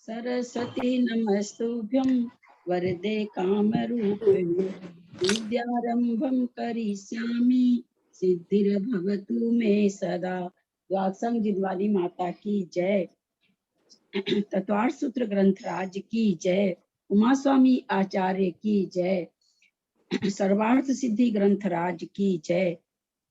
सरस्वती नमस्तुभ्यं वरदे कामरूपिणि विद्यारंभं करिष्यामि सिद्धिर्भवतु मे सदा। द्वादशं जिनवाली माता की जय। तत्वार सूत्र ग्रंथ राज की जय। उमा स्वामी आचार्य की जय। सर्वार्थ सिद्धि ग्रंथ राज की जय।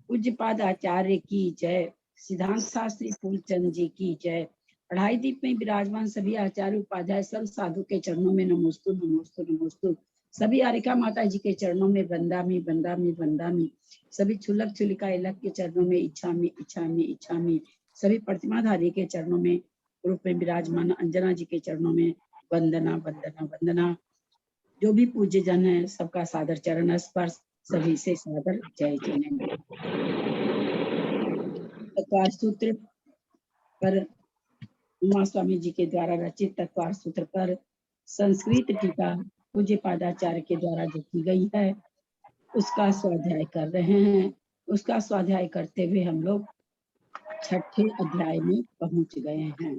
पूज्यपाद आचार्य की जय। सिद्धांत शास्त्री फूलचंद जी की जय। अढ़ाई दीप में विराजमान सभी आचार्य उपाध्याय सब साधु के चरणों में नमोस्तु नमोस्तु नमोस्तु। सभी आरिका माता जी के चरणों में बंदामी बंदामी बंदामी। सभी छुलक छुलिका इलक के चरणों में इच्छामी इच्छामी इच्छामी। सभी प्रतिमाधारी के चरणों में रूप में विराजमान अंजना जी के चरणों में वंदना वंदना वंदना। जो भी पूज्य जन है सबका सादर चरण स्पर्श। सभी से सादर जय जिनेन्द्र। तत्वार सूत्र पर उमा स्वामी जी के द्वारा रचित तत्वार सूत्र पर संस्कृत टीका पूज्य पादाचार्य के द्वारा जो की गई है उसका स्वाध्याय कर रहे हैं। उसका स्वाध्याय करते हुए हम लोग छठे अध्याय में पहुंच गए हैं।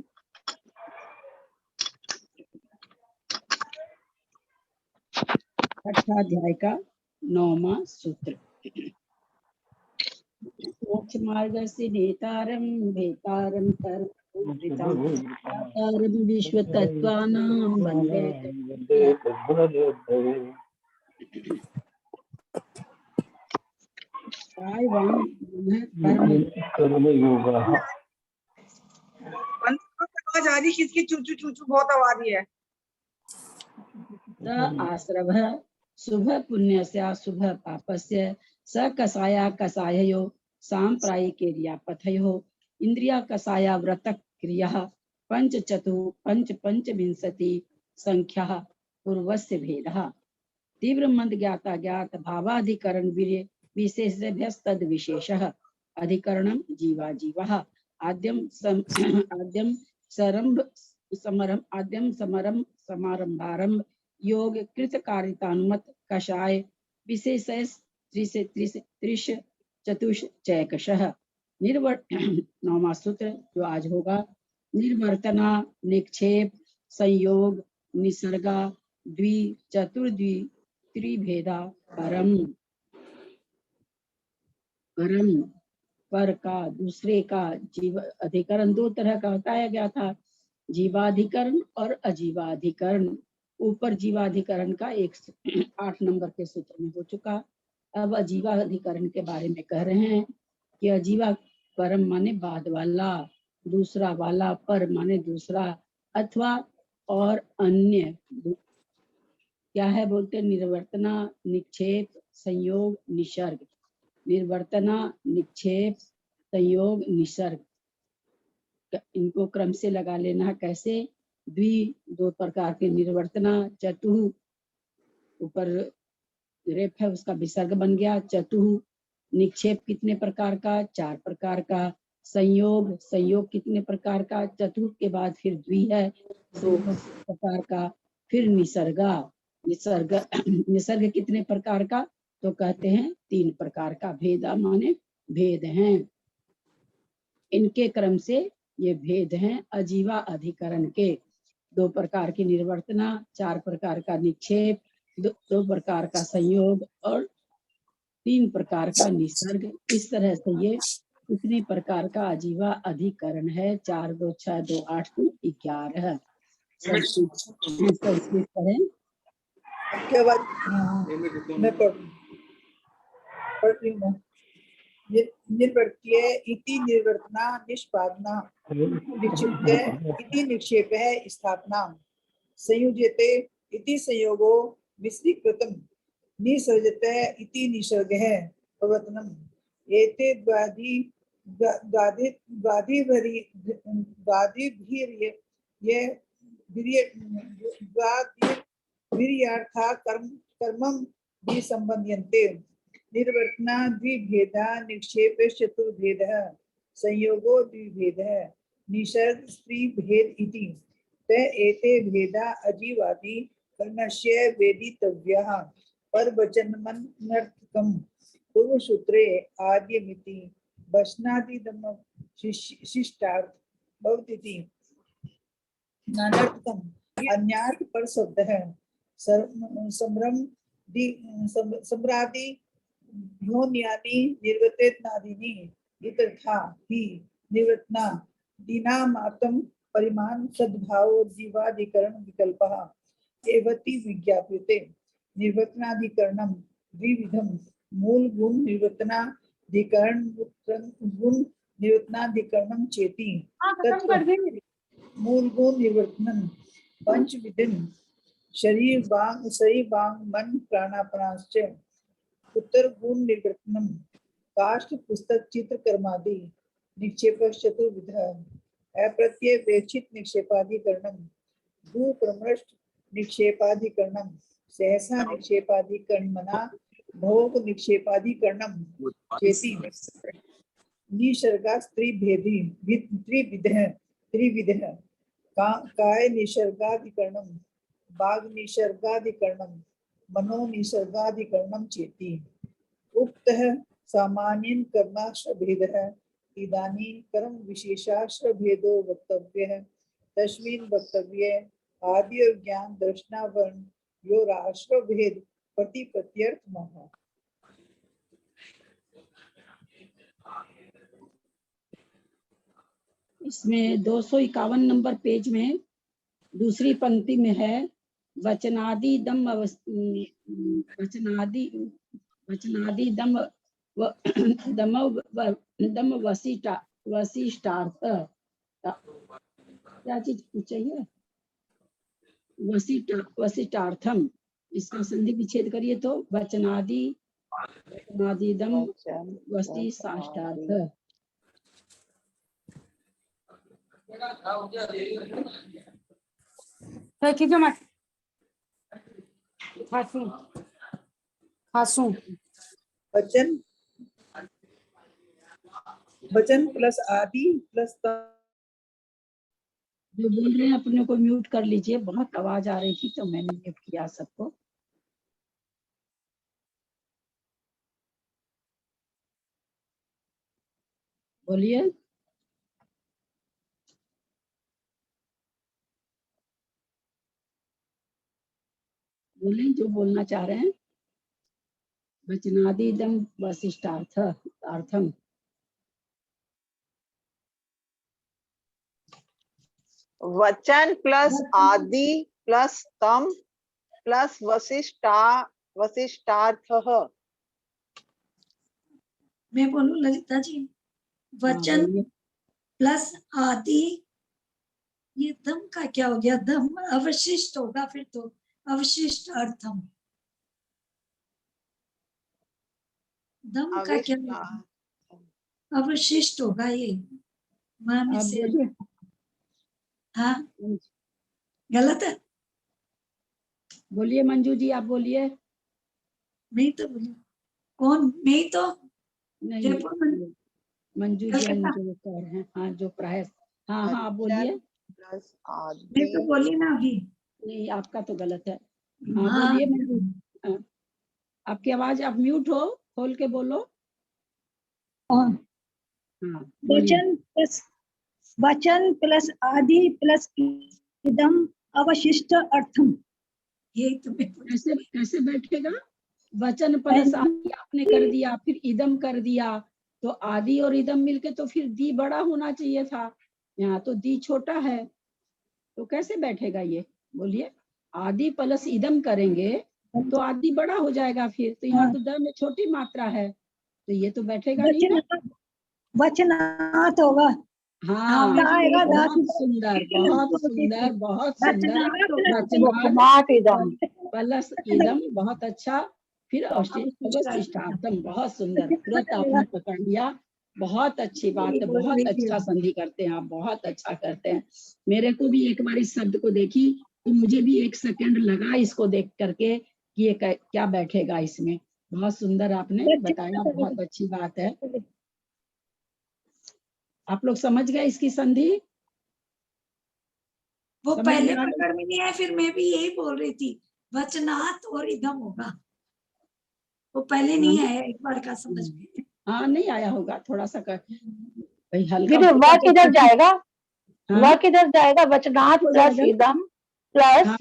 छठा अध्याय का 9वां सूत्र। मोक्ष मार्ग से नेतारम भेतारम तरम विश्व तत्वानां वंदे किसकी चूचू चूचू बहुत आवाज है। आश्रव शुभ पुण्यस्य शुभ पापस्य स कसाया कसायो सांप्रायिकेर्या पथयो इंद्रिया कसाया व्रत क्रिया पंचविंशति संख्या पूर्वस्य भेदः। तीव्र मंद ज्ञाता ज्ञात भावाधिकरण वीर्य विशेषभ्यस्तद विशेषः। अधिकरणं जीवा जीवः। आद्यं समरम समारंभारंभ योग कृत कारितानुमत कषाय विशेष त्रिश चतुष चैकशः। 9वां सूत्र जो आज होगा। निर्वर्तना निक्षेप संयोग निसर्गा द्वि चतुर्द्वि त्रिभेदा परम। परम पर का दूसरे का जीव अधिकरण दो तरह का बताया गया था, जीवाधिकरण और अजीवाधिकरण। ऊपर जीवाधिकरण का 8 नंबर के सूत्र में हो चुका। अब अजीवाधिकरण के बारे में कह रहे हैं कि अजीवा परम माने बाद वाला, दूसरा वाला, पर माने दूसरा अथवा और अन्य। क्या है बोलते? निर्वर्तना निक्षेप संयोग निसर्ग। निर्वर्तना निक्षेप संयोग निसर्ग, इनको क्रम से लगा लेना। कैसे? द्वि दो प्रकार के निर्वर्तना, चतुः ऊपर रेप है उसका विसर्ग बन गया चतुः। निक्षेप कितने प्रकार का? 4 प्रकार का। संयोग संयोग कितने प्रकार का? चतुः के बाद फिर द्वि है तो प्रकार का। फिर निसर्गा निसर्ग निसर्ग कितने प्रकार का? तो कहते हैं 3 प्रकार का। भेदा माने भेद हैं, इनके क्रम से ये भेद हैं अजीवा अधिकरण के। 2 प्रकार की निर्वर्तना, 4 प्रकार का निक्षेप, 2 प्रकार का संयोग और 3 प्रकार का निसर्ग। इस तरह से ये कितने प्रकार का अजीवा अधिकरण है? 4 2 6 2 8 2 11। संस्कृत पढ़ें। निर्वर्त्य इति निर्वर्तना निष्पादना, निक्षिप्ते इति निक्षेप है स्थापना, संयुज्यते इति संयोगो विस्तीकृतम, निसर्जते इति निसर्ग है प्रवर्तनम। एते वीर्यार्था कर्मं विसंबध्यन्ते। निर्वर्तना द्विभेदा निक्षेप चतुर्भेदः संयोगो द्विभेदः निसर्ग त्रिभेद इति। ते एते भेदा अजीवादि कर्णस्य वेदितव्यः परवचनमनर्थकम्। पूर्वसूत्रे आद्यमिति वचनादिदम शिष्टार्थ भवतीति नानार्थकम अन्यार्थ पर शब्द है। सम्रादि ध्योन्यानि निर्वर्तेत्नादीनि इत्यर्था ही निवर्तना दीनामात्रं परिमाण सद्भाव जीवाधिकरण विकल्पः एवति विज्ञाप्यते। निर्वर्तनाधिकरणं द्विविधं मूल गुण निर्वर्तनाधिकरण गुण निर्वर्तनाधिकरणं चेति तत्र मूल गुण निर्वर्तनम पंचविधम शरीर वांग मन प्राणापनाश्च उत्तर गुण निर्वर्तनम काष्ठ पुस्तक चित्र कर्मादि निक्षेप चतुर्विध अप्रत्यय वेक्षित निक्षेपाधिकरणम भू प्रमृष्ट निक्षेपाधिकरणम सहसा निक्षेपाधिकरणमना भोग निक्षेपाधिकरणम चेति निसर्गा त्रिविध काय निसर्गाधिकरणम बाघ निसर्गाधिकरणम मनो निसर्गाधिकरणम चेति उक्तः सामान्यं कर्माश्रभेदः इदानीं कर्म विशेषाश्रभेदो वक्तव्यः तस्मिन् वक्तव्ये आदि और ज्ञान दर्शनावरण यो राश्रभेद प्रतिपत्त्यर्थमः। इसमें 251 नंबर पेज में दूसरी पंक्ति में है वचनादि दम दम वशिष्ठार्थ। क्या चीज चाहिए? वशिष्ठार्थम, इसका संधि विच्छेद करिए तो वचनादि दम वशिष्ठार्थ। वचन प्लस आदि प्लस जो बोल रहे हैं अपने को म्यूट कर लीजिए, बहुत आवाज आ रही थी तो मैंने म्यूट किया सबको। बोलिए। बोलिए जो बोलना चाह रहे हैं। वचनादिदम वशिष्ठार्थम। वचन प्लस आदि प्लस तम प्लस वशिष्ठार्थ। मैं बोलूं ललिता जी? वचन प्लस आदि, ये दम का क्या हो गया? दम अवशिष्ट होगा, फिर तो अवशिष्ट अर्थम। दम का क्या होगा? अवशिष्ट होगा ये। मान से हाँ, गलत है? बोलिए मंजू जी, आप बोलिए। नहीं तो बोलिए। कौन? नहीं तो नहीं, मंजू जी जो कर हैं, हाँ जो प्राय। हाँ हाँ आप बोलिए। मैं तो बोली ना अभी। नहीं, आपका तो गलत है। हाँ बोलिए मंजू। हाँ, आपकी आवाज, आप म्यूट हो, खोल के बोलो। हाँ, वचन प्लस आदि प्लस इदम अवशिष्ट अर्थम। ये तो कैसे बैठेगा? वचन प्लस आदि आपने कर दिया, फिर इदम कर दिया, तो आदि और इदम मिलके तो फिर दी बड़ा होना चाहिए था, यहाँ तो दी छोटा है, तो कैसे बैठेगा ये? बोलिए। आदि प्लस इदम करेंगे तो आदि बड़ा हो जाएगा, फिर तो यहाँ तो द में छोटी मात्रा है, तो ये तो बैठेगा नहीं ना। वचनात् होगा। हाँ, बहुत सुंदर, बहुत सुंदर, बहुत सुंदर। प्लस इदम, बहुत अच्छा। फिर अवशिष्टार्थम, बहुत सुंदर, तुरंत आपने पकड़ लिया। बहुत अच्छी बात है, बहुत अच्छा संधि करते हैं आप, बहुत अच्छा करते हैं। मेरे को भी एक बार इस शब्द को देखी तो मुझे भी 1 सेकंड लगा इसको देख करके कि ये क्या बैठेगा इसमें। बहुत सुंदर आपने बताया, बहुत अच्छी बात है। आप लोग समझ गए इसकी संधि? वो पहले पकड़ में नहीं आया, फिर मैं भी यही बोल रही थी, वचनात् और इदम होगा। वो पहले नहीं आया, एक बार का समझ में। हाँ नहीं आया होगा, थोड़ा सा कर भाई, हल्का किधर जाएगा? हाँ, किधर जाएगा? वचनात् हो प्लस जाएगा। इदम प्लस हाँ,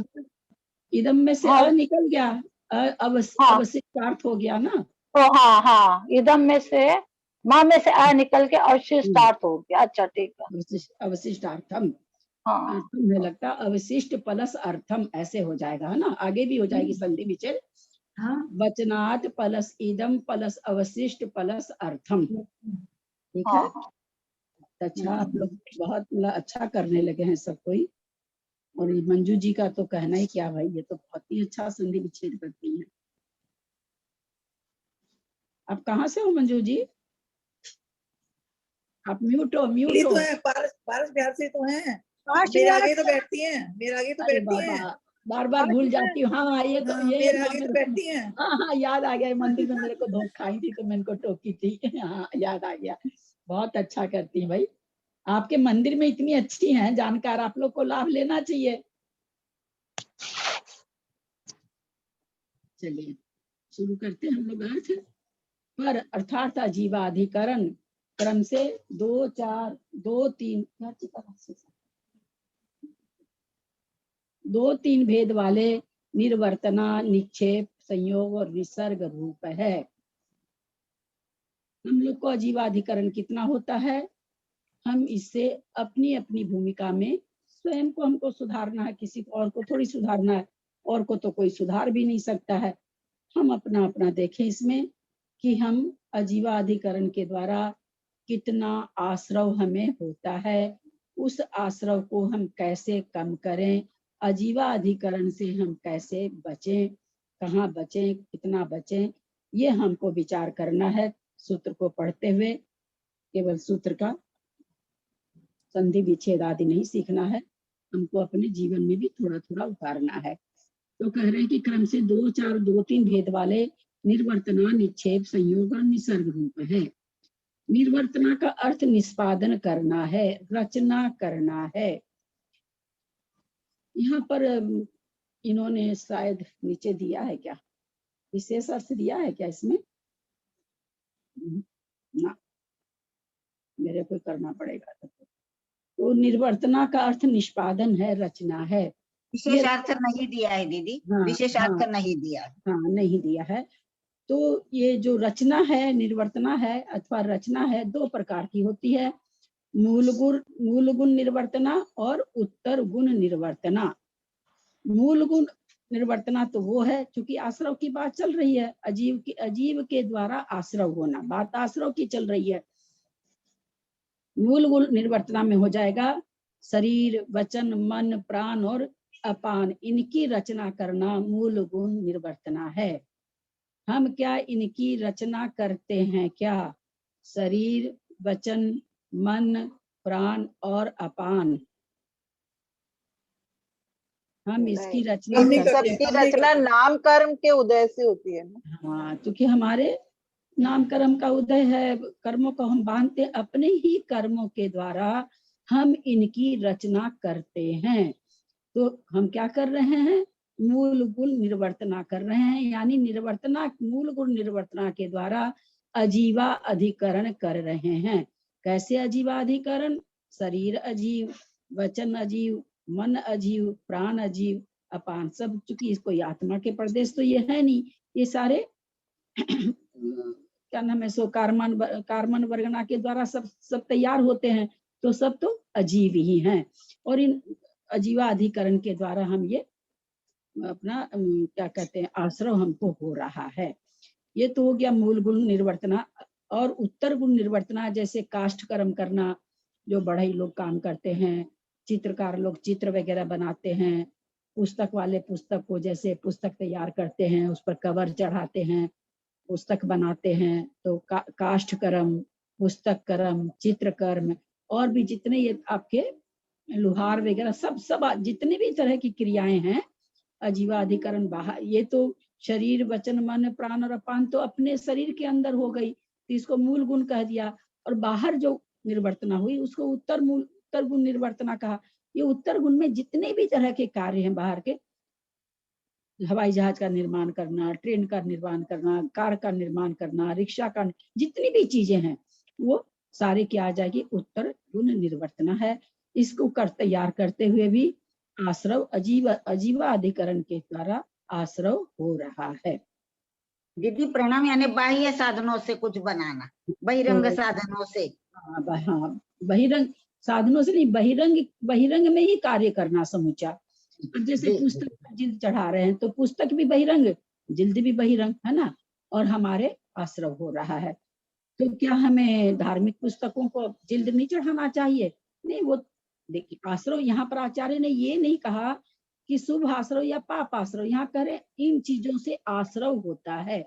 इदम में से हाँ अ निकल गया, हाँ अवशिष्टार्थ हो गया ना। तो हाँ इदम में से माँ में से आ निकल के अवशिष्टार्थ हो गया। अच्छा ठीक है। अवशिष्टार्थम, हाँ तुम्हें लगता अवशिष्ट प्लस अर्थम ऐसे हो जाएगा, है ना, आगे भी हो जाएगी संधि विच्छेद। हाँ वचनात् प्लस इदम प्लस अवशिष्ट प्लस अर्थम, ठीक है। हाँ अच्छा, आप लोग बहुत मतलब अच्छा करने लगे हैं सब कोई। और ये मंजू जी का तो कहना ही क्या भाई, ये तो बहुत ही अच्छा संधि विच्छेद करती हैं। आप कहाँ से हो मंजू जी? आप म्यूट हो, म्यूट दिल्ली हो। तो है, पारस पारस बिहार से तो हैं। पास मेरे यार आगे तो बैठती हैं, मेरे आगे तो अरे बैठती बाबा, हैं। बार बार भूल जाती हूँ। हाँ, ये तो हाँ, ये मेरे ना आगे तो मेरे को, बैठती हैं। हाँ हाँ याद आ गया, मंदिर में मेरे को धोखा आई थी तो मैं इनको टोकी थी। हाँ याद आ गया। बहुत अच्छा करती हैं भाई, आपके मंदिर में इतनी अच्छी हैं जानकार, आप लोग को लाभ लेना चाहिए। चलिए शुरू करते हैं हम लोग अर्थ। पर अर्थात अजीवाधिकरण क्रम से 2 4 2 3 2 3 भेद वाले निर्वर्तना, निक्षेप, संयोग और विसर्ग रूप है। हम लोग को अजीवाधिकरण कितना होता है, हम इससे अपनी अपनी भूमिका में स्वयं को हमको सुधारना है, किसी और को थोड़ी सुधारना है, और को तो कोई सुधार भी नहीं सकता है। हम अपना अपना देखें इसमें कि हम अजीवाधिकरण के द्वारा कितना आश्रव हमें होता है, उस आश्रव को हम कैसे कम करें, अजीवाधिकरण से हम कैसे बचें, कहाँ बचें, कितना बचें, ये हमको विचार करना है। सूत्र को पढ़ते हुए केवल सूत्र का संधि विच्छेद आदि नहीं सीखना है, हमको अपने जीवन में भी थोड़ा थोड़ा उतारना है। तो कह रहे हैं कि क्रम से 2 4 2 3 भेद वाले निर्वर्तना, निक्षेप, संयोग और निसर्ग रूप है। निर्वर्तना का अर्थ निष्पादन करना है, रचना करना है। यहाँ पर इन्होंने शायद नीचे दिया है क्या, विशेष अर्थ दिया है क्या इसमें? ना, मेरे को करना पड़ेगा। तो निर्वर्तना का अर्थ निष्पादन है, रचना है। विशेष अर्थ नहीं दिया है दीदी, हाँ, विशेष हाँ, अर्थ नहीं दिया है। हाँ नहीं दिया है। तो ये जो रचना है, निर्वर्तना है अथवा रचना है, 2 प्रकार की होती है, मूल गुण निर्वर्तना और उत्तर गुण निर्वर्तना। मूल गुण निर्वर्तना तो वो है, क्योंकि आश्रव की बात चल रही है, अजीव के द्वारा आश्रव होना, बात आश्रव की चल रही है। मूल गुण निर्वर्तना में हो जाएगा शरीर, वचन, मन, प्राण और अपान, इनकी रचना करना मूल गुण निर्वर्तना है। हम क्या इनकी रचना करते हैं क्या? शरीर, वचन, मन, प्राण और अपान, हम इसकी रचना हम नहीं करते करते, सबकी हम नहीं रचना करते। नाम कर्म के उदय से होती है ना। हाँ, क्योंकि हमारे नाम कर्म का उदय है, कर्मों को हम बांधते, अपने ही कर्मों के द्वारा हम इनकी रचना करते हैं। तो हम क्या कर रहे हैं? मूल गुण निर्वर्तना कर रहे हैं, यानी निर्वर्तना, मूल गुण निर्वर्तना के द्वारा अजीवा अधिकरण कर रहे हैं। कैसे अजीवा अधिकरण? शरीर अजीव, वचन अजीव, मन अजीव, प्राण अजीव, अपान सब, चूंकि कोई आत्मा के प्रदेश तो ये है नहीं, ये सारे क्या नाम है, सो कार्बन वर्गना के द्वारा सब तैयार होते हैं, तो सब तो अजीव ही हैं। और इन अजीवा अधिकरण के द्वारा हम ये अपना क्या कहते हैं, आश्रव हमको हो रहा है। ये तो हो गया मूल गुण निर्वर्तना। और उत्तर गुण निर्वर्तना, जैसे काष्ठ कर्म करना, जो बढ़ई लोग काम करते हैं, चित्रकार लोग चित्र वगैरह बनाते हैं, पुस्तक वाले पुस्तक को जैसे पुस्तक तैयार करते हैं, उस पर कवर चढ़ाते हैं, पुस्तक बनाते हैं, तो काष्ठ कर्म, पुस्तक कर्म, चित्र कर्म, और भी जितने ये आपके लुहार वगैरह सब जितने भी तरह की क्रियाएं हैं, अजीवाधिकरण बाहर, ये तो शरीर, वचन, मन, प्राण और अपान तो अपने शरीर के अंदर हो गई, तो इसको मूल गुण कह दिया। और बाहर जो निर्वर्तना हुई उसको उत्तर गुण निर्वर्तना कहा। ये उत्तर गुण में जितने भी तरह के कार्य हैं बाहर के, हवाई जहाज का निर्माण करना, ट्रेन का निर्माण करना, कार का निर्माण करना, रिक्शा का, जितनी भी चीजें हैं वो सारे क्या आ जाएगी, उत्तर गुण निर्वर्तना है। इसको तैयार करते हुए भी आश्रव अजीवाधिकरण के द्वारा आश्रव हो रहा है। दीदी प्रणाम, यानी बाह्य साधनों से कुछ बनाना, बहिरंग तो साधनों से। हाँ, बहिरंग साधनों से नहीं, बहिरंग में ही कार्य करना समूचा। अब जैसे जी, पुस्तक पर जिल्द चढ़ा रहे हैं तो पुस्तक भी बहिरंग, जिल्द भी बहिरंग, है ना, और हमारे आश्रव हो रहा है। तो क्या हमें धार्मिक पुस्तकों को जिल्द नहीं चढ़ाना चाहिए? नहीं, वो देखिए आश्रव यहाँ पर आचार्य ने ये नहीं कहा कि शुभ आश्रव या पाप आश्रव, यहाँ करें इन चीजों से आश्रव होता है।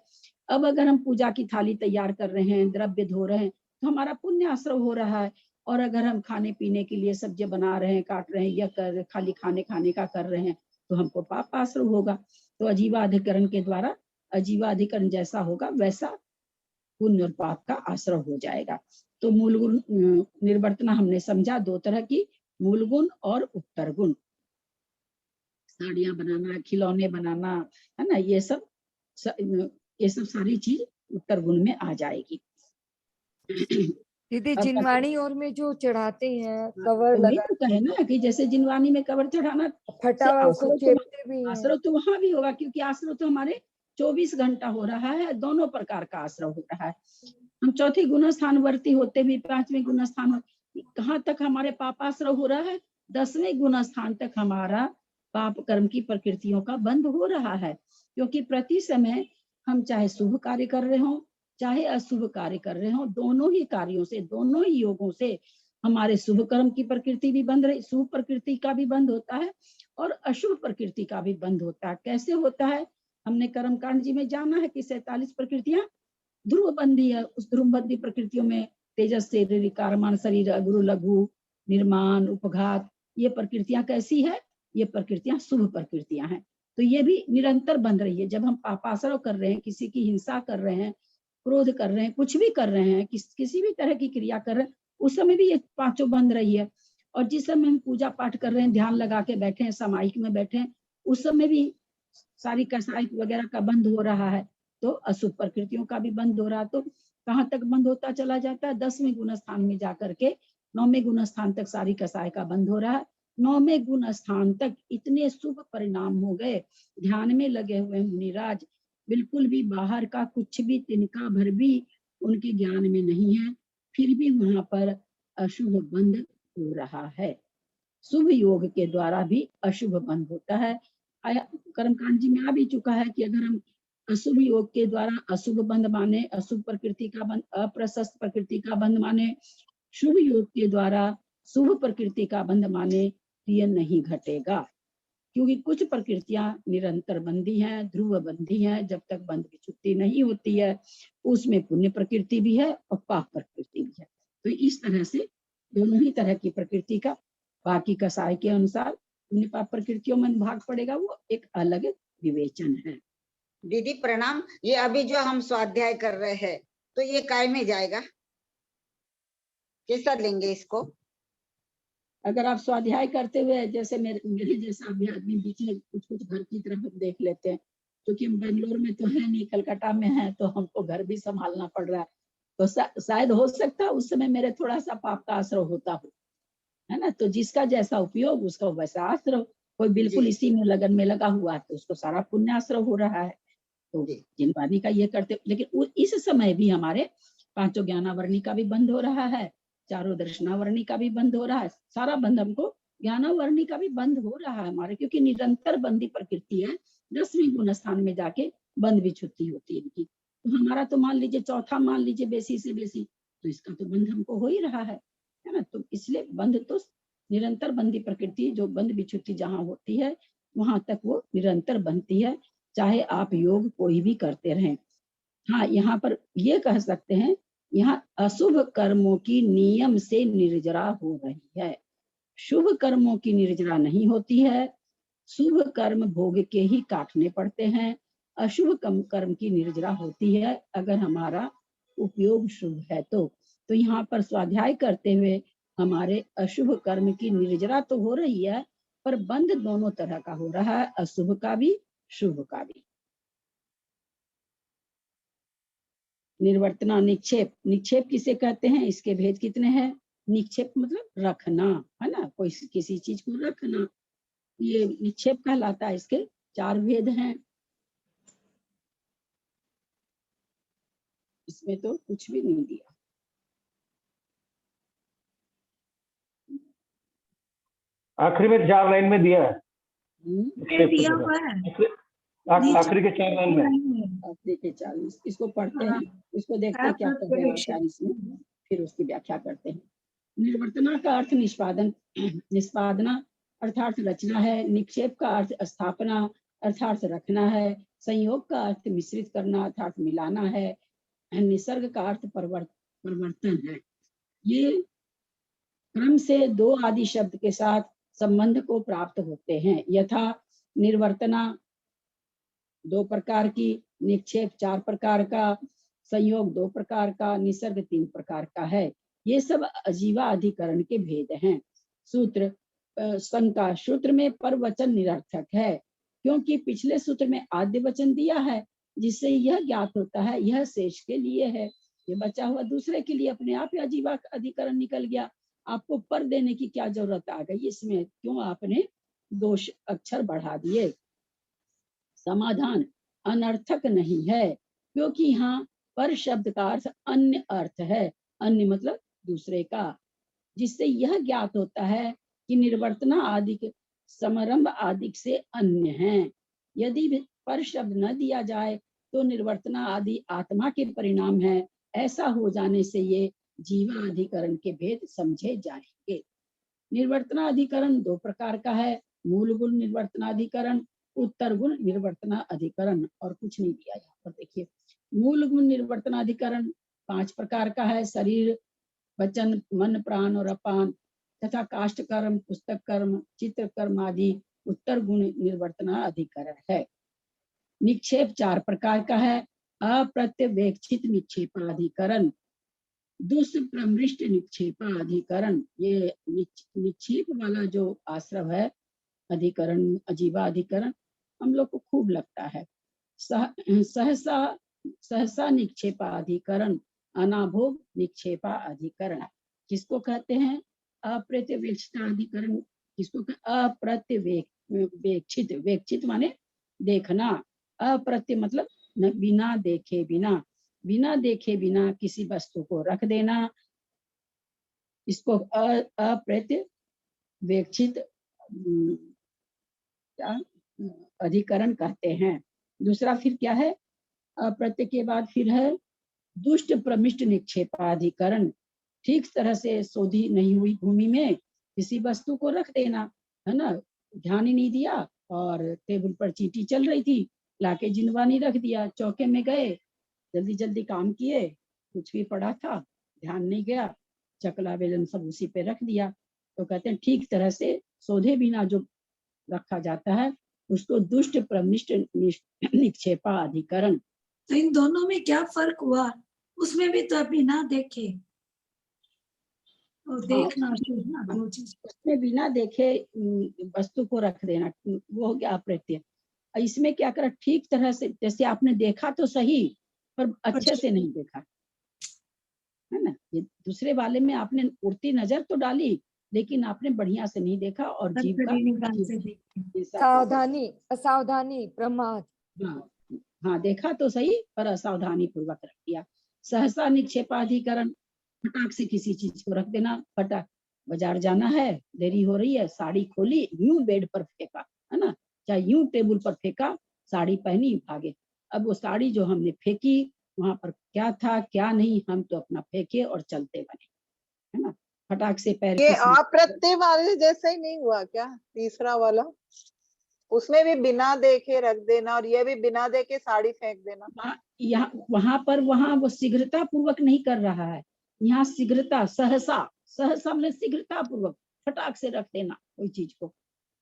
अब अगर हम पूजा की थाली तैयार कर रहे हैं, द्रव्य धो रहे हैं, तो हमारा पुण्य आश्रव हो रहा है। और अगर हम खाने पीने के लिए सब्जी बना रहे हैं, काट रहे हैं, या खाली खाने का कर रहे हैं, तो हमको पाप आश्रव होगा। तो अजीवाधिकरण के द्वारा अजीवाधिकरण जैसा होगा वैसा पुण्य और पाप का आश्रय हो जाएगा। तो मूल गुण निर्वर्तना हमने समझा दो तरह की, मूल गुण और उत्तर गुण। साड़ियां बनाना, खिलौने बनाना, है ना, ये सब सारी चीज उत्तर गुण में आ जाएगी। दीदी अब जिनवाणी और में जो चढ़ाते हैं कवर तो वही लगा तो कहे ना कि जैसे जिनवानी में कवर चढ़ाना, फटा हुआ उसको चेपते भी हैं। आश्रय तो वहां भी होगा, क्योंकि आश्रय तो हमारे 24 घंटा हो रहा है, दोनों प्रकार का आश्रय हो रहा है। हम चौथी गुण स्थानवर्ती होते भी 5वें गुण स्थान, कहाँ तक हमारे पापाश्रय हो रहा है? 10वें गुण स्थान तक हमारा पाप कर्म की प्रकृतियों का बंद हो रहा है। क्योंकि प्रति समय हम चाहे शुभ कार्य कर रहे हो चाहे अशुभ कार्य कर रहे हो, दोनों ही कार्यों से, दोनों ही योगों से हमारे शुभ कर्म की प्रकृति भी बंद रही, शुभ प्रकृति का भी बंद होता है और अशुभ प्रकृति का भी बंद होता है। कैसे होता है? हमने कर्मकांड जी में जाना है कि 47 प्रकृतियां ध्रुव बंदी है। उस ध्रुव बंदी प्रकृतियों में तेजस से कारमान शरीर, गुरु लघु, निर्माण, उपघात, ये प्रकृतियां कैसी है? ये प्रकृतियां शुभ प्रकृतियां हैं। तो ये भी निरंतर बंध रही है। जब हम पापाश्रय कर रहे हैं, किसी की हिंसा कर रहे हैं, क्रोध कर रहे हैं, कुछ भी कर रहे हैं, किसी भी तरह की क्रिया कर रहे हैं, उस समय भी ये पांचों बंध रही है। और जिस समय हम पूजा पाठ कर रहे हैं, ध्यान लगा के बैठे हैं, सामायिक में बैठे हैं, उस समय भी सारी कसाई वगैरह का बंद हो रहा है। तो अशुभ प्रकृतियों का भी बंद हो रहा है। तो कहाँ तक बंद होता चला जाता है? 10वें गुण स्थान में जाकर के 9वें गुण स्थान तक सारी कसाई का बंद हो रहा है। 9वें गुण स्थान तक इतने शुभ परिणाम हो गए, ध्यान में लगे हुए मुनिराज, बिल्कुल भी बाहर का कुछ भी तिनका भर भी उनके ज्ञान में नहीं है, फिर भी वहां पर अशुभ बंद हो रहा है। शुभ योग के द्वारा भी अशुभ बंद होता है। कर्मकांड जी में आ भी चुका है कि अगर हम अशुभ योग के द्वारा अशुभ बंध माने, अशुभ प्रकृति का बंध, अप्रशस्त प्रकृति का बंध माने, शुभ योग के द्वारा शुभ प्रकृति का बंध माने, ये नहीं घटेगा। क्योंकि कुछ प्रकृतियां निरंतर बंदी हैं, ध्रुव बंदी हैं, जब तक बंध की छुट्टी नहीं होती है, उसमें पुण्य प्रकृति भी है और पाप प्रकृति भी है। तो इस तरह से दोनों ही तरह की प्रकृति का बाकी कसाय के अनुसार पुण्य पाप प्रकृतियों में भाग पड़ेगा, वो एक अलग विवेचन है। दीदी प्रणाम, ये अभी जो हम स्वाध्याय कर रहे हैं तो ये काय में जाएगा? कैसा लेंगे इसको? अगर आप स्वाध्याय करते हुए, जैसे मेरे जैसा भी आदमी बीच में कुछ घर की तरफ देख लेते हैं, क्योंकि हम बेंगलोर में तो है नहीं, कलकत्ता में है, तो हमको घर भी संभालना पड़ रहा है। तो शायद हो सकता है उस समय मेरे थोड़ा सा पाप का आश्रय होता हो, है ना। तो जिसका जैसा उपयोग उसका वैसा आश्रय। कोई बिल्कुल इसी में लगन में लगा हुआ तो उसको सारा पुण्य आश्रय हो रहा है। तो जिनवादी का ये करते, लेकिन इस समय भी हमारे 5 ज्ञानावर्णी का भी बंद हो रहा है, 4 दर्शनावर्णी का भी बंद हो रहा है, सारा बंद हमको ज्ञानावर्णी का भी बंद हो रहा है हमारे, क्योंकि निरंतर बंदी प्रकृति है। 10वें गुण स्थान में जाके बंद भी छुट्टी होती है इनकी। तो हमारा तो मान लीजिए चौथा, मान लीजिए बेसी से बेसी, तो इसका तो बंद हमको हो ही रहा है ना। तो इसलिए बंद तो निरंतर बंदी प्रकृति, जो बंद विच्छुत्ति जहाँ होती है वहां तक वो निरंतर बनती है, चाहे आप योग कोई भी करते रहें। हाँ, यहाँ पर ये कह सकते हैं, यहाँ अशुभ कर्मों की नियम से निर्जरा हो रही है, शुभ कर्मों की निर्जरा नहीं होती है। शुभ कर्म भोग के ही काटने पड़ते हैं, अशुभ कर्म की निर्जरा होती है अगर हमारा उपयोग शुभ है तो। यहाँ पर स्वाध्याय करते हुए हमारे अशुभ कर्म की निर्जरा तो हो रही है, पर बंद दोनों तरह का हो रहा है, अशुभ का भी शुभ का भी। निर्वर्तना निक्षेप, निक्षेप किसे कहते हैं, इसके भेद कितने हैं? निक्षेप मतलब रखना, है ना, कोई किसी चीज को रखना, ये निक्षेप कहलाता है। इसके 4 भेद हैं। इसमें तो कुछ भी नहीं दिया। आखिरी में 4 लाइन में दिया है। हम्म, दिया हुआ है आखिरी के 4 लाइन में। आप देखिए 40, इसको पढ़ते हैं, इसको देखते हैं क्या कह रहे हैं 40 में, फिर उसकी व्याख्या करते हैं। निर्वर्तना का अर्थ निष्पादन, निष्पादना अर्थात रचना है। निक्षेप का अर्थ स्थापना अर्थात रखना है। संयोग का अर्थ मिश्रित करना अर्थात मिलाना है। निसर्ग का अर्थ परिवर्तन है। ये क्रम से 2 आदि शब्द के साथ संबंध को प्राप्त होते हैं। यथा निर्वर्तना 2 प्रकार की, निक्षेप 4 प्रकार का, संयोग 2 प्रकार का, निसर्ग 3 प्रकार का है। ये सब अजीवा अधिकरण के भेद हैं। सूत्र शंका, सूत्र में पर वचन निरर्थक है, क्योंकि पिछले सूत्र में आद्य वचन दिया है, जिससे यह ज्ञात होता है यह शेष के लिए है। ये बचा हुआ दूसरे के लिए अपने आप ही अजीवा अधिकरण निकल गया। आपको पर देने की क्या जरूरत आ गई इसमें? क्यों आपने 2 अक्षर बढ़ा दिए? समाधान, अनर्थक नहीं है, क्योंकि यहाँ पर शब्द का अर्थ अन्य अर्थ है। अन्य मतलब दूसरे का, जिससे यह ज्ञात होता है कि निर्वर्तना आदि के समारंभ आदि से अन्य हैं। यदि पर शब्द न दिया जाए तो निर्वर्तना आदि आत्मा के परिणाम है। ऐसा हो जाने से ये जीवा अधिकरण के भेद समझे जाएंगे। निर्वर्तना अधिकरण 2 प्रकार का है, मूल गुण निर्वर्तनाधिकरण, उत्तर गुण निर्वर्तनाधिकरण। और कुछ नहीं दिया यहाँ पर। देखिए, मूल गुण निर्वर्तनाधिकरण 5 प्रकार का है, शरीर, वचन, मन, प्राण और अपान तथा काष्ठ कर्म, पुस्तक कर्म, चित्र कर्म आदि उत्तर गुण निर्वर्तनाधिकरण है। निक्षेप 4 प्रकार का है, अप्रत्यवेक्षित निक्षेपाधिकरण, दुष्प्रमृष्ट निक्षेपाधिकरण। ये निक्षेप वाला जो आश्रव है अधिकरण, अजीवा अधिकरण, हम लोग को खूब लगता है। सहसा निक्षेपाधिकरण, अनाभोग निक्षेपाधिकरण। किसको कहते हैं? अप्रत्यवेक्षिताधिकरण। किसको? अप्रत्यवेक्षित, वेक्षित माने देखना, अप्रत्य मतलब बिना देखे बिना, बिना देखे बिना किसी वस्तु को रख देना, इसको अप्रत्यवेक्षित अधिकरण कहते हैं। दूसरा फिर क्या है? अप्रत्य के बाद फिर है दुष्ट प्रमिष्ट निक्षेपाधिकरण। ठीक तरह से शोधी नहीं हुई भूमि में किसी वस्तु को रख देना, है ना, ध्यान ही नहीं दिया और टेबल पर चींटी चल रही थी, लाके जिनवानी रख दिया, चौके में गए, जल्दी जल्दी काम किए, कुछ भी पड़ा था, ध्यान नहीं गया, चकला बेलन सब उसी पे रख दिया। तो कहते हैं ठीक तरह से शोधे बिना जो रखा जाता है उसको दुष्ट प्रमिष्ट निक्षेपा अधिकरण। तो इन दोनों में क्या फर्क हुआ? उसमें भी तो बिना देखे और देखना, सुनना, दो चीज। उसमें बिना देखे वस्तु को रख देना, वो हो गया अप्रत्य। इसमें क्या करा? ठीक तरह से, जैसे आपने देखा तो सही पर अच्छे से नहीं देखा, है ना। ये दूसरे वाले में आपने उड़ती नजर तो डाली लेकिन आपने बढ़िया से नहीं देखा और जीव का सावधानी, असावधानी, प्रमाद। हाँ, देखा तो सही पर असावधानी पूर्वक रख दिया। सहसा निक्षेपाधिकरण, फटाक से किसी चीज को रख देना। फटाक बाजार जाना है, देरी हो रही है, साड़ी खोली, यूं बेड पर फेंका, है ना, चाहे यूं टेबल पर फेंका, साड़ी पहनी, भागे। अब वो साड़ी जो हमने फेंकी वहां पर क्या था क्या नहीं, हम तो अपना फेंके और चलते बने, है ना। फटाक से पैर, ये अप्रत्यय वाले जैसा ही नहीं हुआ क्या? तीसरा वाला, उसमें भी बिना देखे रख देना और ये भी बिना देखे साड़ी फेंक देना। यहाँ वहां पर वो शीघ्रता पूर्वक नहीं कर रहा है, यहाँ शीघ्रता, सहसा, सहसा मतलब शीघ्रता पूर्वक फटाक से रख देना कोई चीज को,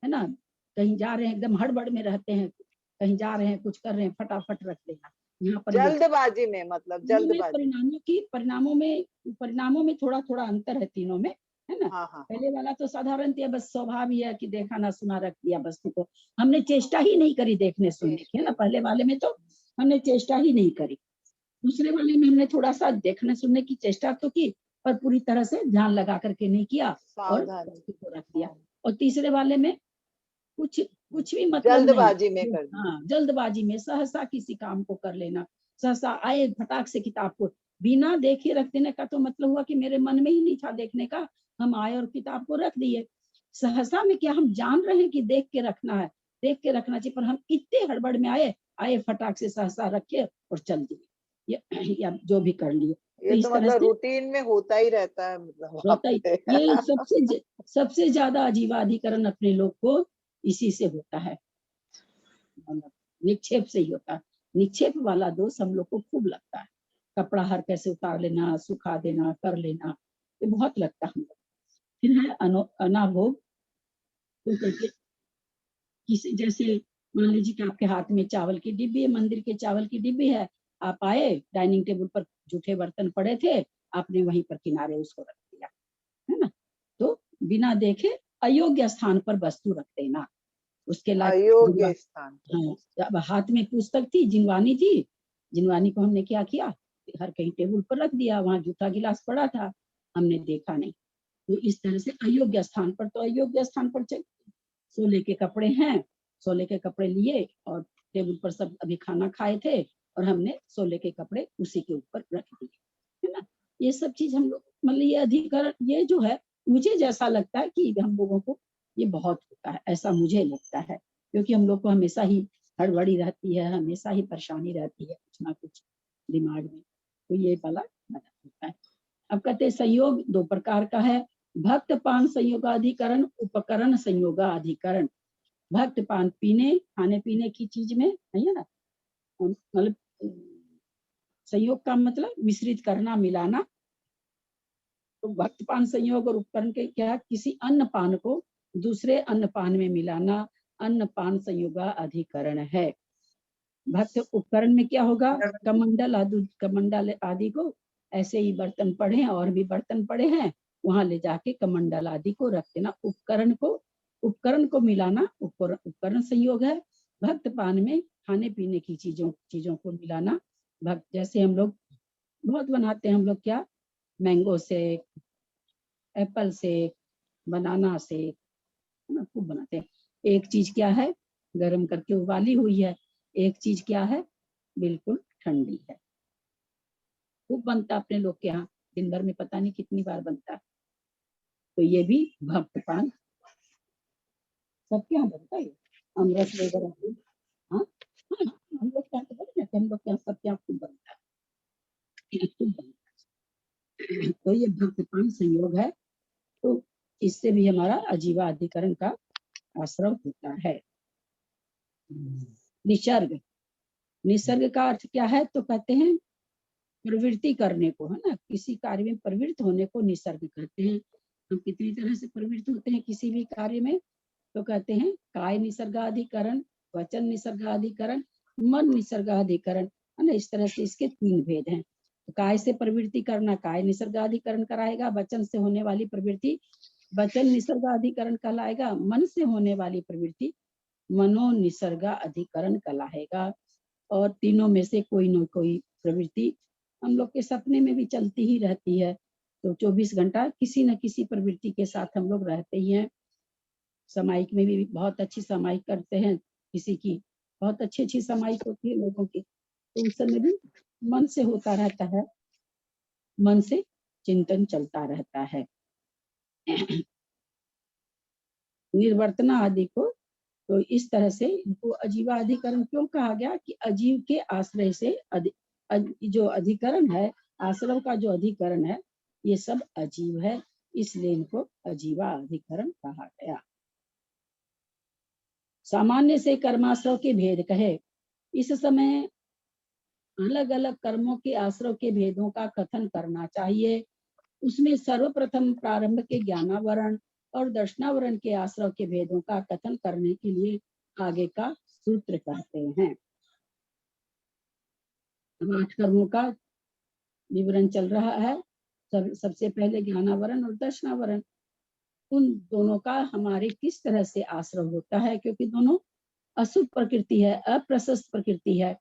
है ना। कहीं जा रहे हैं, एकदम हड़बड़ में रहते हैं, कहीं जा रहे हैं, कुछ कर रहे हैं, फटाफट रख देना। यहाँ पर जल्दबाजी में, मतलब जल्दबाजी। परिणामों में थोड़ा थोड़ा अंतर है तीनों में, है ना। हाँ। पहले वाला तो साधारण था, बस स्वभाव ही है कि देखा ना सुना रख दिया वस्तु को, हमने चेष्टा ही नहीं करी देखने सुनने की, है ना। पहले वाले में तो हमने चेष्टा ही नहीं करी, दूसरे वाले में हमने थोड़ा सा देखने सुनने की चेष्टा तो की, पर पूरी तरह से ध्यान लगा करके नहीं किया और सावधानी। वस्तु को रख दिया। और तीसरे वाले में कुछ भी मतलब जल्दबाजी में नहीं। कर दी। हाँ, जल्दबाजी में सहसा किसी काम को कर लेना, सहसा आए फटाक से किताब को बिना देखे रख देने का तो मतलब हुआ कि मेरे मन में ही नहीं था देखने का, हम आए और किताब को रख दिए। सहसा में क्या हम जान रहे हैं कि देख के रखना है, देख के रखना चाहिए, पर हम इतने हड़बड़ में आए फटाक से सहसा रखे और चल दिए या जो भी कर लिए। ये इस तो तरह मतलब से रूटीन में होता ही रहता है, मतलब वहाँ होता ही। पे। ये सबसे ज्यादा अजीवाधिकरण अपने लोग को इसी से होता है, मतलब निक्षेप से ही होता है। निक्षेप वाला दोष हम लोग को खूब लगता है, कपड़ा हर कैसे उतार लेना, सुखा देना, कर लेना, ये बहुत लगता है हम लोग। फिर है अनाभोग, तो करके किसी जैसे मान लीजिए कि आपके हाथ में चावल की डिब्बी है, मंदिर के चावल की डिब्बी है, आप आए डाइनिंग टेबल पर जूठे बर्तन पड़े थे, आपने वहीं पर किनारे उसको रख दिया, है ना। तो बिना देखे अयोग्य स्थान पर वस्तु रख देना, उसके लायक अयोग्य स्थान। हाँ, अब हाथ में पुस्तक थी, जिनवानी थी, जिनवानी को हमने क्या किया, हर कहीं टेबल पर रख दिया, वहां जूठा गिलास पड़ा था, हमने देखा नहीं। तो इस तरह से अयोग्य स्थान पर, तो अयोग्य स्थान पर सोले के कपड़े हैं, सोले के कपड़े लिए और टेबल पर सब अभी खाना खाए थे और हमने सोले के कपड़े उसी के ऊपर रख दिए, है ना। ये सब चीज हम लोग मतलब ये अधिकरण, ये जो है मुझे जैसा लगता है कि हम लोगों को ये बहुत होता है, ऐसा मुझे लगता है, क्योंकि हम लोग को हमेशा ही हड़बड़ी रहती है, हमेशा ही परेशानी रहती है कुछ ना कुछ दिमाग में, तो ये वाला मदद होता है। अब कहते हैं संयोग दो प्रकार का है, भक्त पान संयोगाधिकरण, उपकरण संयोगाधिकरण। भक्त पान पीने खाने पीने की चीज में है ना, मतलब संयोग का मतलब मिश्रित करना, मिलाना। तो भक्त पान संयोग और उपकरण के क्या, किसी अन्न पान को दूसरे अन्न पान में मिलाना, अन्न पान संयोगाधिकरण है। भक्त उपकरण में क्या होगा, कमंडल आदि को, ऐसे ही बर्तन पड़े हैं और भी बर्तन पड़े हैं, वहां ले जाके कमंडल आदि को रख देना। उपकरण को मिलाना उपकरण संयोग है। भक्त पान में खाने पीने की चीजों को मिलाना। भक्त जैसे हम लोग बहुत बनाते हैं, हम लोग क्या, mango shake, Apple shake, banana shake, है ना, खूब बनाते हैं। एक चीज क्या है, गर्म करके उबाली हुई है, एक चीज क्या है, बिल्कुल ठंडी है। खूब बनता अपने लोग के यहाँ, दिन भर में पता नहीं कितनी बार बनता है। तो ये भी भक्त पान सबके यहाँ बनता है, अमरस वगैरह। हाँ, हम लोग क्या तो बोले ना, हम लोग क्या सबके यहाँ खूब बनता है, खूब बनता है। तो ये भक्त पान संयोग है, तो इससे भी हमारा अजीवा अधिकरण का आश्रव होता है। निसर्ग, निसर्ग का अर्थ क्या है, तो कहते हैं प्रवृत्ति करने को, है ना, किसी कार्य में प्रवृत्त होने को निसर्ग कहते हैं। हम कितनी तरह से प्रवृत्त होते हैं किसी भी कार्य में, तो कहते हैं काय निसर्गाधिकरण, वचन निसर्गाधिकरण, मन निसर्गाधिकरण, है ना। इस तरह से इसके तीन भेद हैं। तो काय से प्रवृत्ति करना काय निसर्गाधिकरण कराएगा, वचन से होने वाली प्रवृत्ति वचन निसर्गाधिकरण कहलाएगा, मन से होने वाली प्रवृत्ति मनो निसर्गाधिकरण कहलाएगा। और तीनों में से कोई न कोई प्रवृत्ति हम लोग के सपने में भी चलती ही रहती है, तो 24 घंटा किसी न किसी प्रवृत्ति के साथ हम लोग रहते ही हैं। सामायिक में भी बहुत अच्छी सामायिक करते हैं, किसी की बहुत अच्छी सामायिक होती है लोगों की, तो उस समय भी मन से होता रहता है, मन से चिंतन चलता रहता है। निर्वर्तना आदि को, तो इस तरह से इनको अजीवा अधिकरण क्यों कहा गया, कि अजीव के आश्रय से जो अधिकरण है, आश्रव का जो अधिकरण है, ये सब अजीव है, इसलिए इनको अजीवा अधिकरण कहा गया। सामान्य से कर्माश्रव के भेद कहे, इस समय अलग अलग कर्मों के आश्रव के भेदों का कथन करना चाहिए। उसमें सर्वप्रथम प्रारंभ के ज्ञानावरण और दर्शनावरण के आश्रव के भेदों का कथन करने के लिए आगे का सूत्र कहते हैं। अब 8 कर्मों का विवरण चल रहा है। सबसे पहले ज्ञानावरण और दर्शनावरण, उन दोनों का हमारे किस तरह से आश्रव होता है, क्योंकि दोनों अशुभ प्रकृति है, अप्रशस्त प्रकृति है,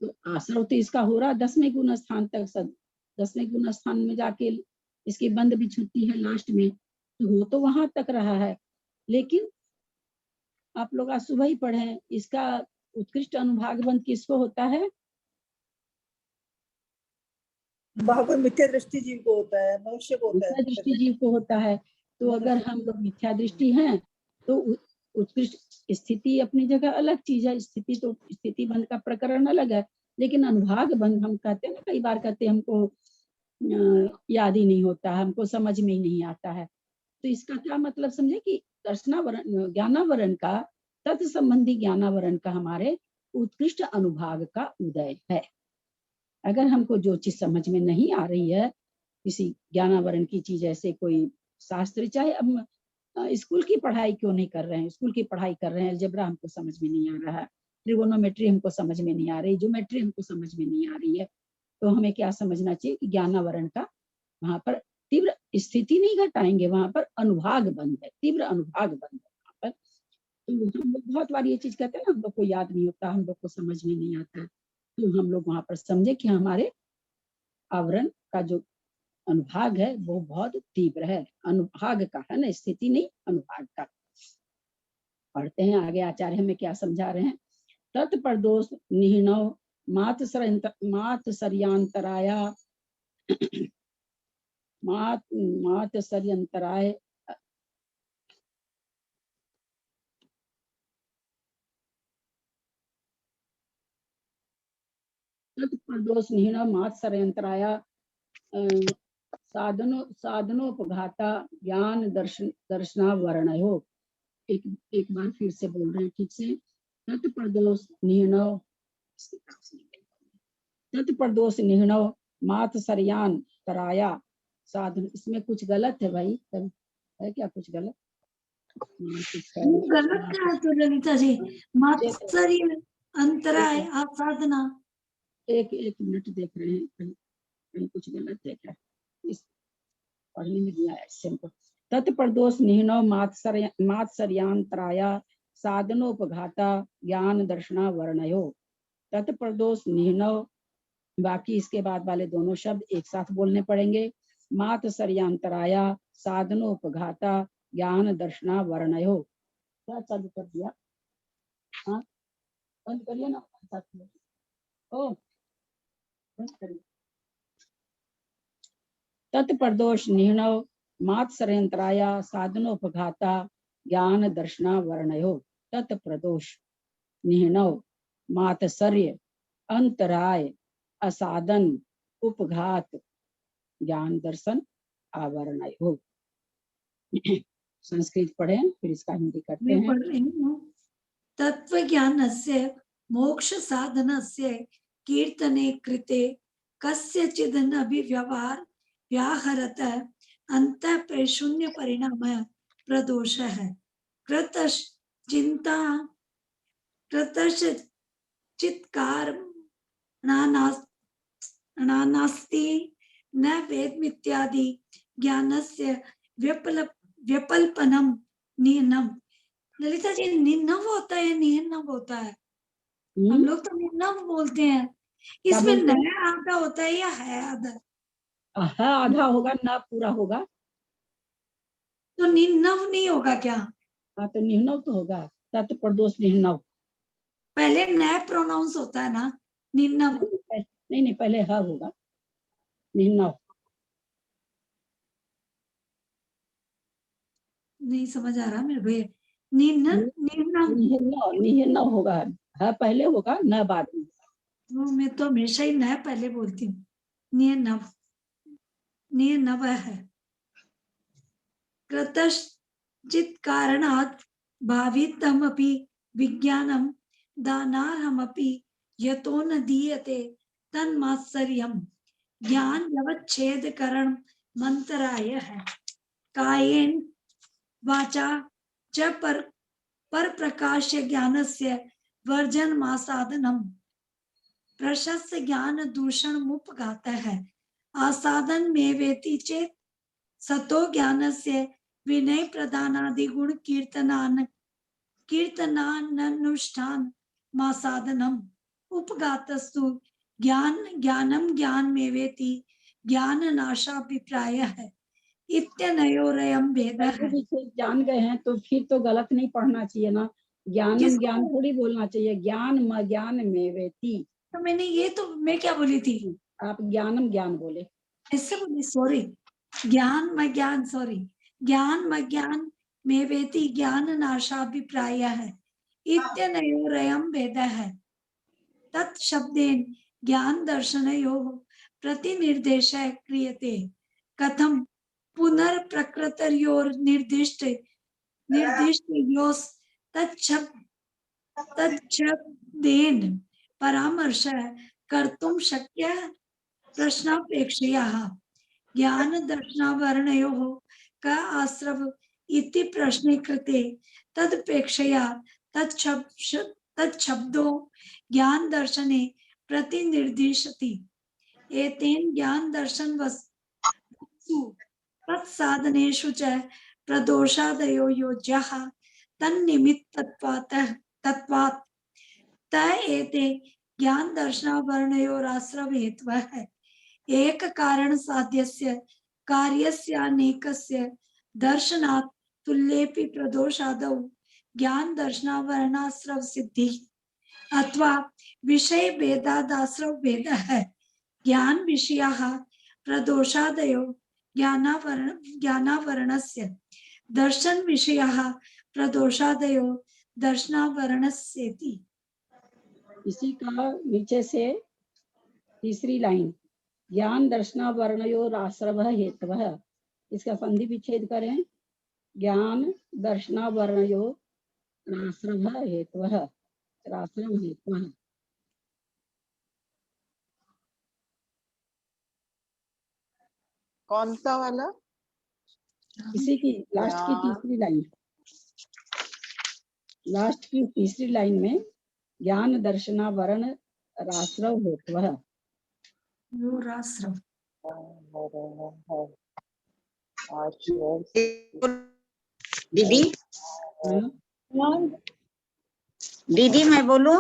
तो आश्रव तो इसका हो रहा 10वें गुण स्थान तक, 10वें गुण स्थान में जाके इसकी बंद भी छुट्टी है लास्ट में, तो हो तो वहां तक रहा है। लेकिन आप लोग आज सुबह ही पढ़े हैं, इसका उत्कृष्ट अनुभाग बंद किसको होता है? वहां पर मिथ्या दृष्टि जीव को होता है, मनुष्य को होता मिथ्या है। दृष्टि जीव को होता है। तो अगर हम लोग मिथ्या दृष्टि हैं तो उत्कृष्ट स्थिति अपनी जगह अलग चीज है। स्थिति तो स्थिति बंध का प्रकरण अलग है, लेकिन अनुभाग बंध हम कहते हैं ना, कई बार कहते हैं हमको याद ही नहीं होता, हमको समझ में ही नहीं आता है। तो इसका क्या मतलब समझे कि दर्शनावरण ज्ञानावरण का, तत् संबंधी ज्ञानावरण का हमारे उत्कृष्ट अनुभाग का उदय है। अगर हमको जो चीज समझ में नहीं आ रही है, किसी ज्ञानावरण की चीज, ऐसे कोई शास्त्र, चाहे अब स्कूल की पढ़ाई क्यों नहीं कर रहे हैं, स्कूल की पढ़ाई कर रहे हैं, अलजेब्रा हमको समझ में नहीं आ रहा है, ट्रिगोनोमेट्री हमको समझ में नहीं आ रही, ज्योमेट्री हमको समझ में नहीं आ रही है, तो हमें क्या समझना चाहिए कि ज्ञानावरण का वहां पर तीव्र स्थिति नहीं घटाएंगे, वहां पर अनुभाग बंद है, तीव्र अनुभाग बंद है वहां पर। तो हम लोग बहुत बार ये चीज कहते हैं ना, हम लोग को याद नहीं होता, हम लोग को समझ में नहीं आता, तो हम लोग वहां पर समझे कि हमारे आवरण का जो अनुभाग है वो बहुत तीव्र है, अनुभाग का है ना, स्थिति नहीं, अनुभाग का। पढ़ते हैं आगे आचार्य हमें क्या समझा रहे हैं। तत्प्रदोष निहिणव मात्सर्यांतराया मात्सर्यंतराय तत्प्रदोष निहिणव मात्सर्यंतराया साधनोपघाता ज्ञान दर्शनावरणयो। एक बार फिर से बोल रहे हैं ठीक से। तत्प्रदोष निहिणव, तत्प्रदोष निहिणव मात्सर्यान तराया साधन, इसमें कुछ गलत है भाई, है क्या कुछ गलत? गलत क्या है तो ललिता जी? मात्सर्य अंतराय आसाधना, एक मिनट देख रहे हैं, कहीं कुछ गलत है क्या? इस पढ़ने में दिया है हमको। तत्प्रदोष निहिणव मात्सर्यांतराया साधनोपघाता ज्ञान दर्शना वर्णयो। तत्प्रदोष निहिणव, बाकी इसके बाद वाले दोनों शब्द एक साथ बोलने पड़ेंगे। मात्सर्यांतराया साधनोपघाता ज्ञान दर्शना वर्णयो। क्या चालू कर दिया? हाँ बंद करिए ना, ओ बंद करिए। तत्प्रदोष निहिणव मात्सर्यंतराया साधनोपघाता ज्ञान दर्शना वर्णयो। तत्प्रदोष निहिणव मात्सर्य अंतराय असाधन उपघात ज्ञान दर्शन आवरणयो। संस्कृत पढ़े फिर इसका हिंदी करते मैं हैं। पढ़ रही हूँ। तत्व ज्ञानस्य मोक्ष साधनस्य कीर्तने कृते कस्यचिदन अभिव्यवहार व्याहरत अंतः प्रशून्य परिणाम प्रदोष है। कृतश चिंता कृतश चित्कार नानास्ति न वेदमित्यादि ज्ञानस्य व्यपल्पनम नियनम। ललिता जी निन्नव होता है नियन्नव होता है? हम लोग तो निन्नव बोलते हैं, इसमें बोलते हैं? नया आधा होता है या है आधा? है आधा होगा ना, पूरा होगा तो निन्नव नहीं होगा क्या? हाँ तो निहिणव तो होगा। तत्प्रदोष निहिणव, पहले नया प्रोनाउंस होता है ना निन्नव? नहीं पहले ह होगा निहिणव। नहीं समझ आ रहा मेरे को ये। निन्नव निहिणव होगा, ह पहले होगा न बाद में। मैं तो हमेशा ही नया पहले बोलती हूँ। नियनव नियनव है। कृतश्चित् कारणात् भावितमपि विज्ञानं दानार्हमपि यतो न दीयते तन्मात्सर्यं ज्ञान व्यवच्छेदकरण मंतराय है। कायेन वाचा च पर प्रकाश ज्ञानस्य वर्जनमासाधनम् प्रशस्त ज्ञान दूषण मुपघात है। आसाधन में वेति चेत सतो ज्ञानस्य विनय प्रदानादि गुण कीर्तनानुष्ठान मासाधनम उपघातस्तु ज्ञानम ज्ञान में वेति ज्ञान नाशाभिप्राय है। इत्यनयोरयं भेदः। संधि विच्छेद जान गए हैं तो फिर तो गलत नहीं पढ़ना चाहिए ना, ज्ञानम किसको? ज्ञान थोड़ी बोलना चाहिए, ज्ञान म ज्ञान में वेति। तो मैंने ये तो मैं क्या बोली थी, आप ज्ञानम ज्ञान बोले। ऐसे बोली, सॉरी, ज्ञान में ज्ञान, सॉरी, ज्ञान में ज्ञान में वेति ज्ञान नाशाभिप्राय है, इत्यनयोरयं भेदः है। तत् शब्देन ज्ञान दर्शनयोः प्रतिनिर्देशः क्रियते। कथम पुनर्प्रकृतयोर् निर्दिष्टयोस् तच्छब्देन परामर्शः कर्तुं शक्यः प्रश्नापेक्षया। ज्ञान दर्शनावरणयोः का आश्रव इति प्रश्ने कृते तदपेक्षया तच्छब्दो ज्ञान दर्शने प्रतिनिर्दिशति। एतेन ज्ञान दर्शन वस्तु तत्साधनेषु च प्रदोषादयो योज्यः तन्निमित्तत्वात् त एते ज्ञान दर्शनावरणयोराश्रव हेतवः एक कारण साध्यस्य कार्यस्यानेकस्य दर्शनात् तुल्येपि प्रदोषादौ ज्ञान दर्शनावरणाश्रव सिद्धि अथवा विषय भेदादाश्रव भेद है। ज्ञान विषयाः प्रदोषादयो ज्ञानावरणस्य, दर्शन विषयाः प्रदोषादयो दर्शनावरणस्येति। इसी का नीचे से तीसरी लाइन, ज्ञान दर्शनावरणयोर आश्रव हेतवः, इसका संधि विच्छेद करें, ज्ञान दर्शनावरणयोर आश्रव हेतवः, आश्रव हेतवः। कौन सा वाला? इसी की लास्ट की तीसरी लाइन, लास्ट की तीसरी लाइन में ज्ञान दर्शनावरण राश्रव हेतवः। राश्रव दीदी दीदी मैं बोलूं?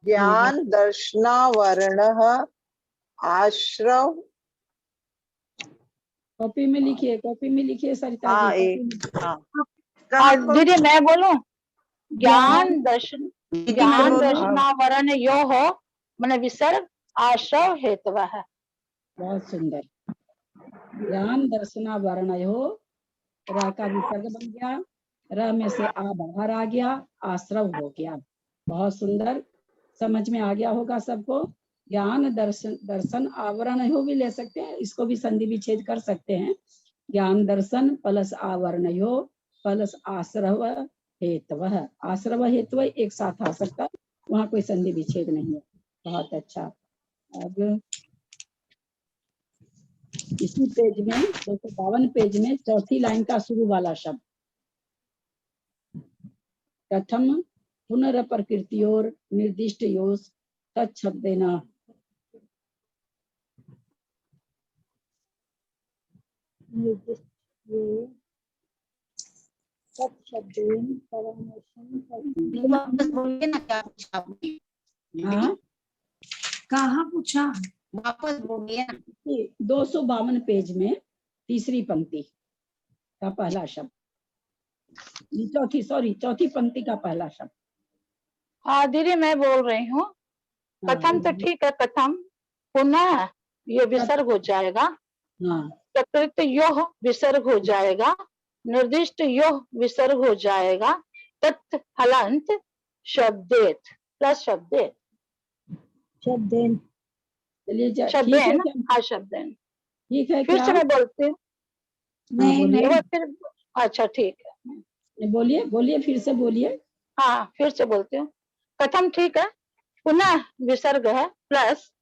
ज्ञान दर्शनावरण आश्रव। कॉपी में लिखिए, कॉपी में लिखिए सरिता हाँ जी, एक, हाँ दीदी मैं बोलूं, ज्ञान दीदी मैं बोलूं? दर्शनावरण यो हो मैंने विसर्ग आश्रव हेतव है। बहुत सुंदर। ज्ञान दर्शनावरणयो, र का विसर्ग बन गया, र में से आ बाहर आ गया, आश्रव हो गया। बहुत सुंदर, समझ में आ गया होगा सबको। ज्ञान दर्शन आवरण हो भी ले सकते हैं, इसको भी संधि विच्छेद कर सकते हैं। ज्ञान दर्शन प्लस आवरणयो प्लस आश्रव हेतवः, आश्रव हेतु एक साथ आ सकता है, वहां कोई संधि विच्छेद नहीं है। बहुत अच्छा। अब इसी पेज में 252 पेज में चौथी लाइन का शुरू वाला शब्द, प्रथम पुनरप्रकृतियोर निर्दिष्ट योस तत्शब्देन, वापस बोलिए ना, क्या पूछा आपने? हाँ कहाँ पूछा? वापस बोलिए ना। 252 पेज में तीसरी पंक्ति का पहला शब्द, चौथी पंक्ति का पहला शब्द। हाँ दीदी मैं बोल रही हूँ, कथम तो ठीक है, कथम पुनः ये विसर्ग हो जाएगा, हाँ प्रकृत योह विसर्ग हो जाएगा, निर्दिष्ट योह विसर्ग हो जाएगा, तत् हलंत शब्देत प्लस शब्देत, शब्देन, चलिए ठीक है शब्देन, क्या? हाँ शब्देन। ठीक है फिर क्या? से मैं बोलती हूँ, नहीं एक बार फिर, अच्छा ठीक है, बोलिए बोलिए, फिर से बोलिए। हाँ फिर से बोलती हूँ, कथम ठीक है, पुनः विसर्ग है प्लस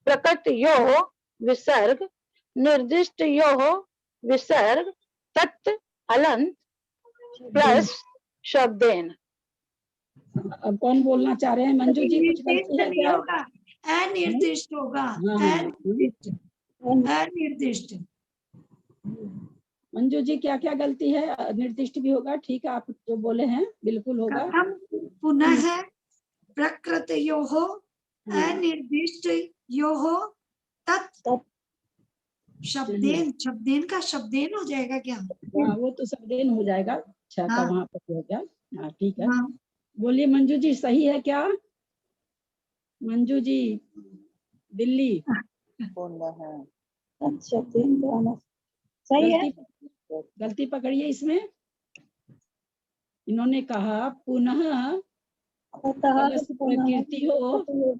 प्रकट यो विसर्ग, निर्दिष्ट यो विसर्ग, तत् हलंत प्लस शब्देन। अब कौन बोलना चाह रहे हैं? मंजू जी, कुछ निर्दिष्ट गलती है नहीं क्या? होगा, अनिर्दिष्ट होगा, हाँ, अनिर्दिष्ट, अनिर्दिष्ट। मंजू जी क्या क्या गलती है? निर्दिष्ट भी होगा, ठीक है, आप जो बोले हैं बिल्कुल होगा। कथम पुनः प्रकृतयोः अनिर्दिष्टयोः तत् शब्देन, शब्देन का शब्देन हो जाएगा क्या? हाँ वो तो शब्देन हो जाएगा, छह का हाँ। वहां पर हो गया। हाँ ठीक है। हाँ, बोलिए मंजू जी, सही है क्या? मंजू जी दिल्ली, पुनः शब्देन तो आना सही है। गलती पकड़िए इसमें। इन्होंने कहा पुनः प्लस प्रकृति हो तो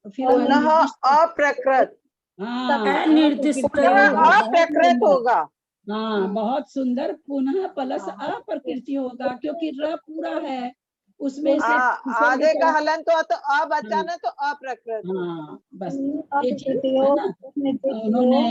फिर पुनः अनिर्दिष्ट। अप्रकृत, हाँ निर्दिष्ट पुनः अप्रकृत होगा। हाँ बहुत सुंदर, पुनः प्लस हाँ। अप्रकृति होगा, क्योंकि र पूरा है उसमें से आधे का हलन तो अ बचा हाँ। ना, तो अप्रकृत। हाँ बस ये चीज है ना। उन्होंने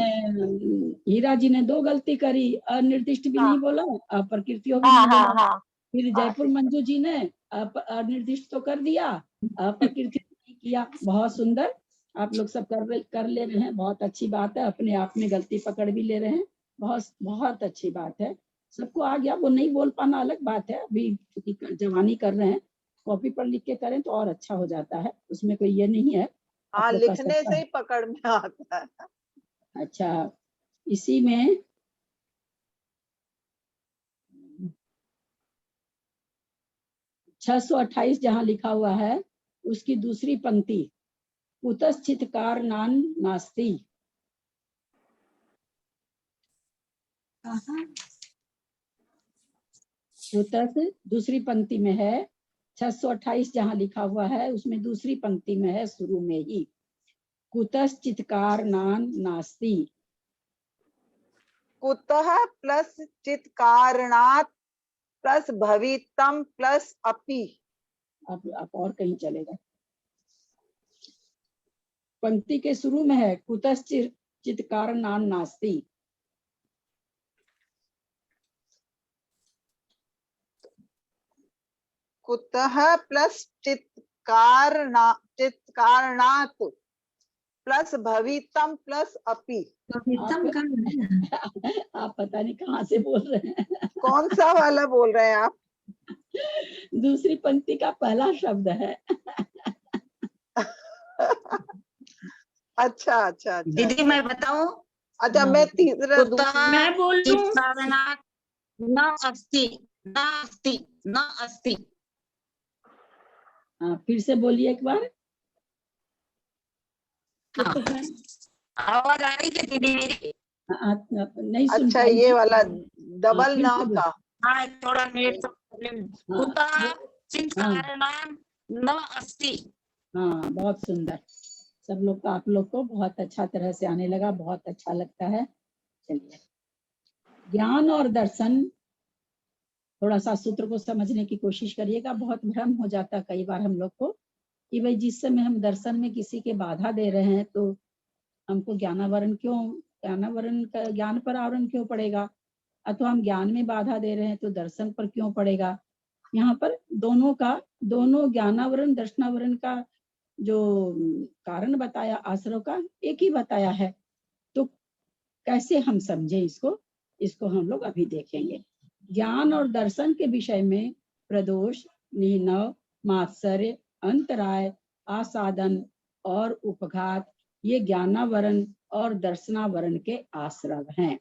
हीरा जी ने 2 गलती करी, अनिर्दिष्ट भी हाँ। नहीं बोला, अप्रकृतियों भी हाँ नहीं हाँ बोला। हाँ फिर जयपुर मंजू जी ने अनिर्दिष्ट तो कर दिया, अप्रकृति नहीं किया। बहुत सुंदर, आप लोग सब कर ले रहे हैं, बहुत अच्छी बात है। अपने आप में गलती पकड़ भी ले रहे हैं, बहुत बहुत अच्छी बात है। सबको आ गया, वो नहीं बोल पाना अलग बात है, अभी क्योंकि जवानी कर रहे हैं। कॉपी पर लिख के करें तो और अच्छा हो जाता है, उसमें कोई ये नहीं है। हाँ, आप लोग कर लिखने सकता से है। ही पकड़ में आता है। अच्छा, इसी में 628 जहाँ लिखा हुआ है उसकी दूसरी पंक्ति, कुतश्चित् कारणान् नास्ति। कहाँ? कुतस् दूसरी पंक्ति में है, 628 जहाँ लिखा हुआ है उसमें दूसरी पंक्ति में है, शुरू में ही, कुतश्चित् कारणान् नास्ति। कुतः प्लस चित कारणात् प्लस भवितम प्लस अपि। आप और कहीं चलेगा, पंक्ति के शुरू में है कुतश्चित् कारणान् नास्ति। कुतः प्लस चित कारणात् प्लस भवितम प्लस अपि। भवितम का है। आप पता नहीं कहाँ से बोल रहे हैं। कौन सा वाला बोल रहे हैं आप? दूसरी पंक्ति का पहला शब्द है। अच्छा अच्छा अच्छा। दीदी मैं बताऊं? अच्छा, मैं तीसरा मैं बोल चित् दूं? कारणात् न अस्ति, न अस्ति, न अस्ति। हाँ फिर से बोलिए एक बार। हाँ। आवाज आ रही है दीदी मेरी? नहीं सुन अच्छा, पाई ये थी। वाला डबल फिर न से बोल। का। हाँ थोड़ा नेट प्रॉब्लम। हाँ, कुतः चित् हाँ। कारणात् न अस्ति। हाँ बहुत सुंदर, सब लोग का, आप लोग को बहुत अच्छा तरह से आने लगा, बहुत अच्छा लगता है। चलिए, ज्ञान और दर्शन, थोड़ा सा सूत्र को समझने की कोशिश करिएगा। बहुत भ्रम हो जाता है कई बार हम लोग को कि भाई जिस समय हम दर्शन में किसी के बाधा दे रहे हैं तो हमको ज्ञानावरण का ज्ञान पर आवरण क्यों पड़ेगा, अथवा हम ज्ञान में बाधा दे रहे हैं तो दर्शन पर क्यों पड़ेगा। यहाँ पर दोनों ज्ञानावरण दर्शनावरण का जो कारण बताया, आश्रव का एक ही बताया है। तो कैसे हम समझे इसको हम लोग अभी देखेंगे। ज्ञान और दर्शन के विषय में प्रदोष, निहिनव, मात्सर्य, अंतराय, आसादन और उपघात ये ज्ञानावरण और दर्शनावरण के आश्रव हैं।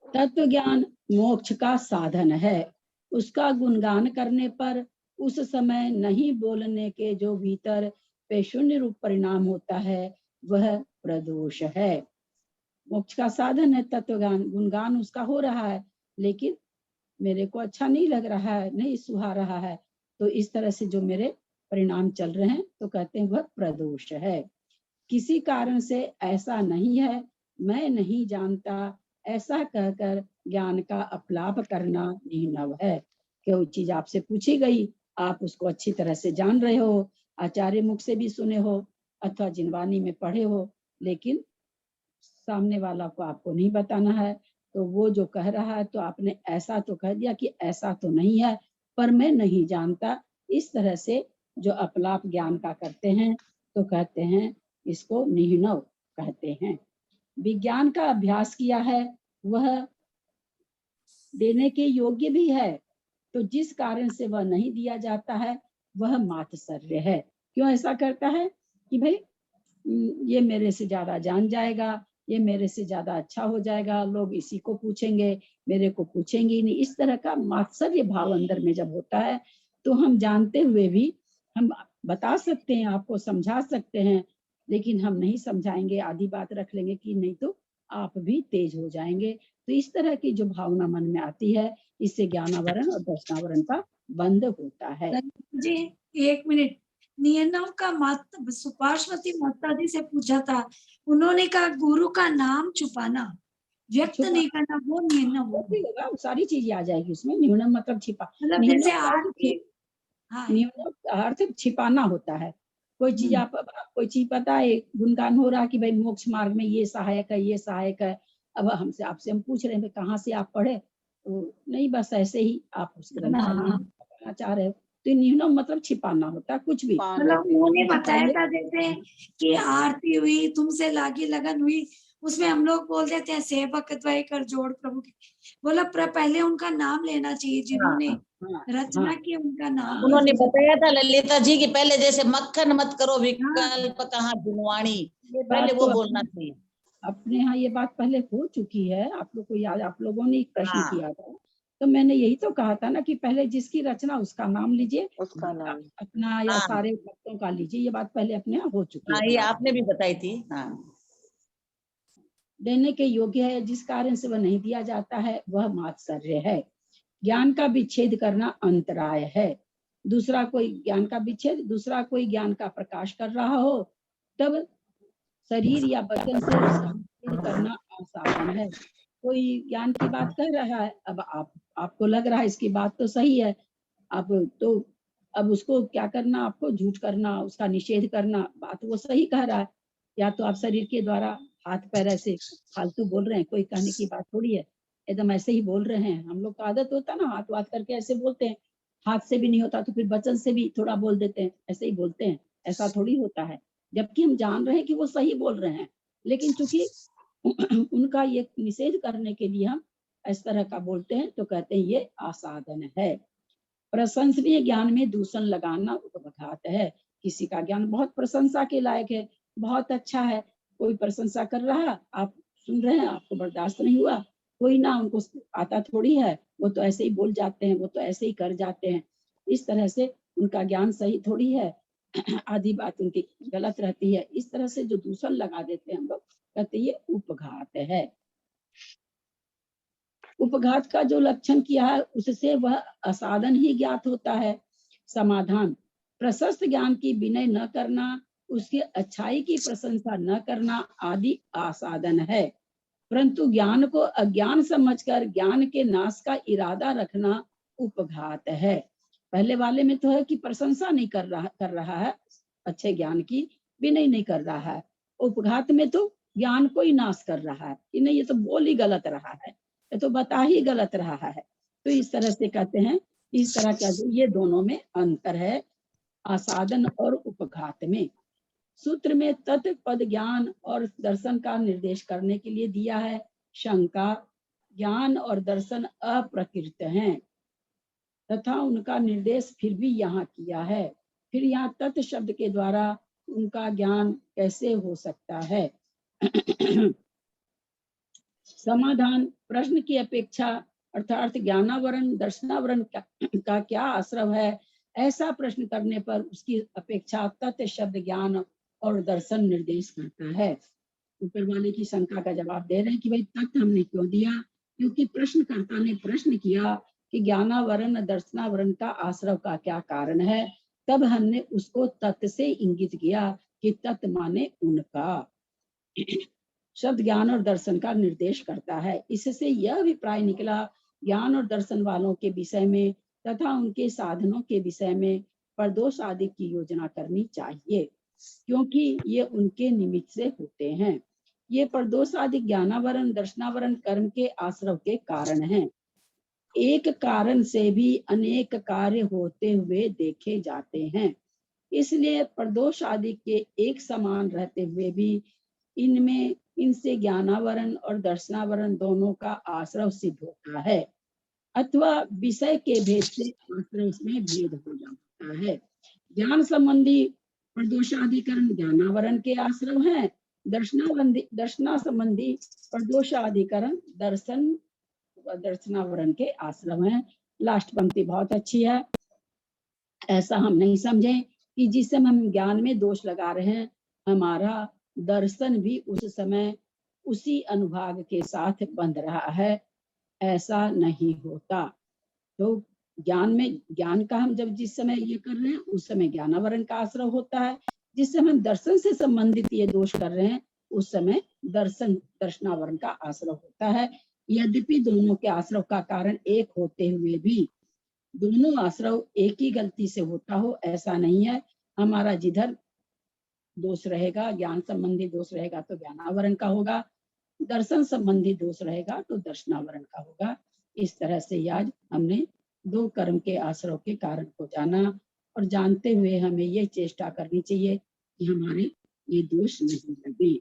तत्व ज्ञान मोक्ष का साधन है। उसका गुणगान करने पर उस समय नहीं बोलने के जो भीतर पेशून्य रूप परिणाम होता है वह प्रदोष है। मोक्ष का साधन है तत्व ज्ञान, गुणगान उसका हो रहा है लेकिन मेरे को अच्छा नहीं लग रहा है, नहीं सुहा रहा है, तो इस तरह से जो मेरे परिणाम चल रहे हैं तो कहते हैं वह प्रदोष है। किसी कारण से ऐसा नहीं है, मैं नहीं जानता, ऐसा कहकर ज्ञान का अपलाप करना निहिनव है। कोई चीज आपसे पूछी गई, आप उसको अच्छी तरह से जान रहे हो, आचार्य मुख से भी सुने हो अथवा जिनवानी में पढ़े हो, लेकिन सामने वाला को आपको नहीं बताना है, तो वो जो कह रहा है तो आपने ऐसा तो कह दिया कि ऐसा तो नहीं है, पर मैं नहीं जानता। इस तरह से जो अपलाप ज्ञान का करते हैं तो कहते हैं इसको निहिनव कहते हैं। विज्ञान का अभ्यास किया है वह देने के योग्य भी है, तो जिस कारण से वह नहीं दिया जाता है वह मात्सर्य है। क्यों ऐसा करता है कि भाई ये मेरे से ज्यादा जान जाएगा, ये मेरे से ज्यादा अच्छा हो जाएगा, लोग इसी को पूछेंगे, मेरे को पूछेंगे ही नहीं। इस तरह का मात्सर्य भाव अंदर में जब होता है तो हम जानते हुए भी हम बता सकते हैं, आपको समझा सकते हैं, लेकिन हम नहीं समझाएंगे, आधी बात रख लेंगे कि नहीं तो आप भी तेज हो जाएंगे। तो इस तरह की जो भावना मन में आती है, इससे ज्ञानावरण और दर्शनावरण का बंद होता है। जी 1 मिनट, नियनव का माता सुपार्श्वती माता जी से पूछा था, उन्होंने कहा गुरु का नाम छुपाना, व्यक्त नहीं करना, वो नियनव वो भी होगा, सारी चीजें आ जाएगी उसमें। न्यूनम मतलब छिपा, मतलब न्यूनम जैसे का अर्थ आरती। हाँ न्यूनम का अर्थ छिपाना होता है। कोई चीज आप कोई चीज पता है, गुणगान हो रहा कि भाई मोक्ष मार्ग में ये सहायक है, ये सहायक है। अब हमसे आपसे हम पूछ रहे हैं कहाँ से आप पढ़े, तो नहीं बस ऐसे ही आप उस ग्रंथ का नाम बताना चाह रहे हो। तो न्यूनम मतलब छिपाना होता है, कुछ भी मतलब उन्होंने बताया छिपाइए। था जैसे कि आरती हुई, तुमसे लागी लगन हुई, उसमें हम लोग बोल देते हैं सेवक द्वय कर जोड़ प्रभु की, बोला पहले उनका नाम लेना चाहिए, जिन्होंने हाँ, रचना हाँ, की उनका नाम उन्होंने लीजिए। बताया था ललिता जी की पहले जैसे मक्खन मत करो विकल्प कहाँ जुनवाणी, ये पहले बात वो तो बोलना चाहिए। अपने यहाँ ये बात पहले हो चुकी है, आप लोग को याद, आप लोगों ने एक प्रश्न हाँ किया था, तो मैंने यही तो कहा था ना कि पहले जिसकी रचना उसका नाम लीजिए, उसका नाम। अपना या हाँ सारे भक्तों का लीजिए। ये बात पहले अपने यहाँ हो चुकी हाँ, है। ये आपने भी बताई थी। हाँ देने के योग्य है, जिस कारण से वह नहीं दिया जाता है वह मात्सर्य है। ज्ञान का विच्छेद करना अंतराय है। दूसरा कोई ज्ञान का विच्छेद, दूसरा कोई ज्ञान का प्रकाश कर रहा हो, तब शरीर या वचन से उसका विच्छेद करना असाधन है। कोई ज्ञान की बात कह रहा है, अब आपको लग रहा है इसकी बात तो सही है, आप तो अब उसको क्या करना, आपको झूठ करना, उसका निषेध करना, बात वो सही कह रहा है। या तो आप शरीर के द्वारा हाथ पैर ऐसे फालतू बोल रहे हैं, कोई कहने की बात थोड़ी है, एकदम ऐसे ही बोल रहे हैं। हम लोग का आदत होता है ना, हाथ वाथ करके ऐसे बोलते हैं, हाथ से भी नहीं होता तो फिर वचन से भी थोड़ा बोल देते हैं, ऐसे ही बोलते हैं, ऐसा थोड़ी होता है। जबकि हम जान रहे हैं कि वो सही बोल रहे हैं, लेकिन चूंकि उनका ये निषेध करने के लिए हम इस तरह का बोलते हैं, तो कहते हैं ये आसाधन है। प्रशंसनीय ज्ञान में दूषण लगाना उपघात है। किसी का ज्ञान बहुत प्रशंसा के लायक है, बहुत अच्छा है, कोई प्रशंसा कर रहा, आप सुन रहे हैं, आपको बर्दाश्त नहीं हुआ, कोई ना, उनको आता थोड़ी है, वो तो ऐसे ही बोल जाते हैं, वो तो ऐसे ही कर जाते हैं, इस तरह से उनका ज्ञान सही थोड़ी है, आधी बात उनकी गलत रहती है। इस तरह से जो दूषण लगा देते हैं हम लोग, कहते ये उपघात है। उपघात का जो लक्षण किया है उससे वह असाधन ही ज्ञात होता है। समाधान, प्रशस्त ज्ञान की विनय न करना, उसकी अच्छाई की प्रशंसा न करना आदि आसाधन है। परंतु ज्ञान को अज्ञान समझकर ज्ञान के नाश का इरादा रखना उपघात है। पहले वाले में तो है कि प्रशंसा नहीं कर रहा है अच्छे ज्ञान की, विनय नहीं कर रहा है। उपघात में तो ज्ञान को ही नाश कर रहा है कि नहीं, ये तो बोल ही गलत रहा है, ये तो बता ही गलत रहा है। तो इस तरह से कहते हैं, इस तरह का ये दोनों में अंतर है, आसाधन और उपघात में। सूत्र में तत्व पद ज्ञान और दर्शन का निर्देश करने के लिए दिया है। शंका, ज्ञान और दर्शन अप्रकृत हैं तथा उनका निर्देश फिर भी यहाँ किया है। फिर यहाँ तत्व शब्द के द्वारा उनका ज्ञान कैसे हो सकता है? समाधान, प्रश्न की अपेक्षा अर्थात ज्ञानावरण दर्शनावरण का क्या आश्रय है, ऐसा प्रश्न करने पर उसकी अपेक्षा तत्व शब्द ज्ञान और दर्शन निर्देश करता है। ऊपर वाले की शंका का जवाब दे रहे हैं कि भाई तत्व हमने क्यों दिया, क्योंकि प्रश्नकर्ता ने प्रश्न किया कि ज्ञानावरण दर्शनावरण का आश्रय का क्या कारण है, तब हमने उसको तत्व से इंगित किया कि तत्व माने उनका। शब्द ज्ञान और दर्शन का निर्देश करता है। इससे यह अभिप्राय निकला, ज्ञान और दर्शन वालों के विषय में तथा उनके साधनों के विषय में प्रदोष आदि की योजना करनी चाहिए, क्योंकि ये उनके निमित्त से होते हैं। ये प्रदोष आदि ज्ञानावरण दर्शनावरण कर्म के आश्रय के कारण हैं। एक कारण से भी अनेक कार्य होते हुए देखे जाते हैं, इसलिए प्रदोष आदि के एक समान रहते हुए भी इनसे ज्ञानावरण और दर्शनावरण दोनों का आश्रय सिद्ध होता है, अथवा विषय के भेद से आश्रय में भेद हो जाता है। ज्ञान संबंधी प्रदोषाधिकरण ज्ञानावरण के आश्रव है। दर्शना संबंधी प्रदोषाधिकरण दर्शनावरण के आश्रम है। लास्ट पंक्ति बहुत अच्छी है। ऐसा हम नहीं समझें कि जिस समय हम ज्ञान में दोष लगा रहे हैं, हमारा दर्शन भी उस समय उसी अनुभाग के साथ बंध रहा है, ऐसा नहीं होता। तो ज्ञान का हम जब जिस समय ये कर रहे हैं, उस समय ज्ञानावरण का आश्रय होता है। जिस समय हम दर्शन से संबंधित ये दोष कर रहे हैं, उस समय दर्शनावरण का आश्रय होता है। यद्यपि दोनों के आश्रय का कारण एक होते हुए भी दोनों आश्रय एक ही गलती से होता हो, ऐसा नहीं है। हमारा जिधर दोष रहेगा, ज्ञान संबंधी दोष रहेगा तो ज्ञानावरण का होगा, दर्शन संबंधी दोष रहेगा तो दर्शनावरण का होगा। इस तरह से आज हमने दो कर्म के आश्रय के कारण को जाना, और जानते हुए हमें ये चेष्टा करनी चाहिए कि हमारे ये दोष नहीं लगे।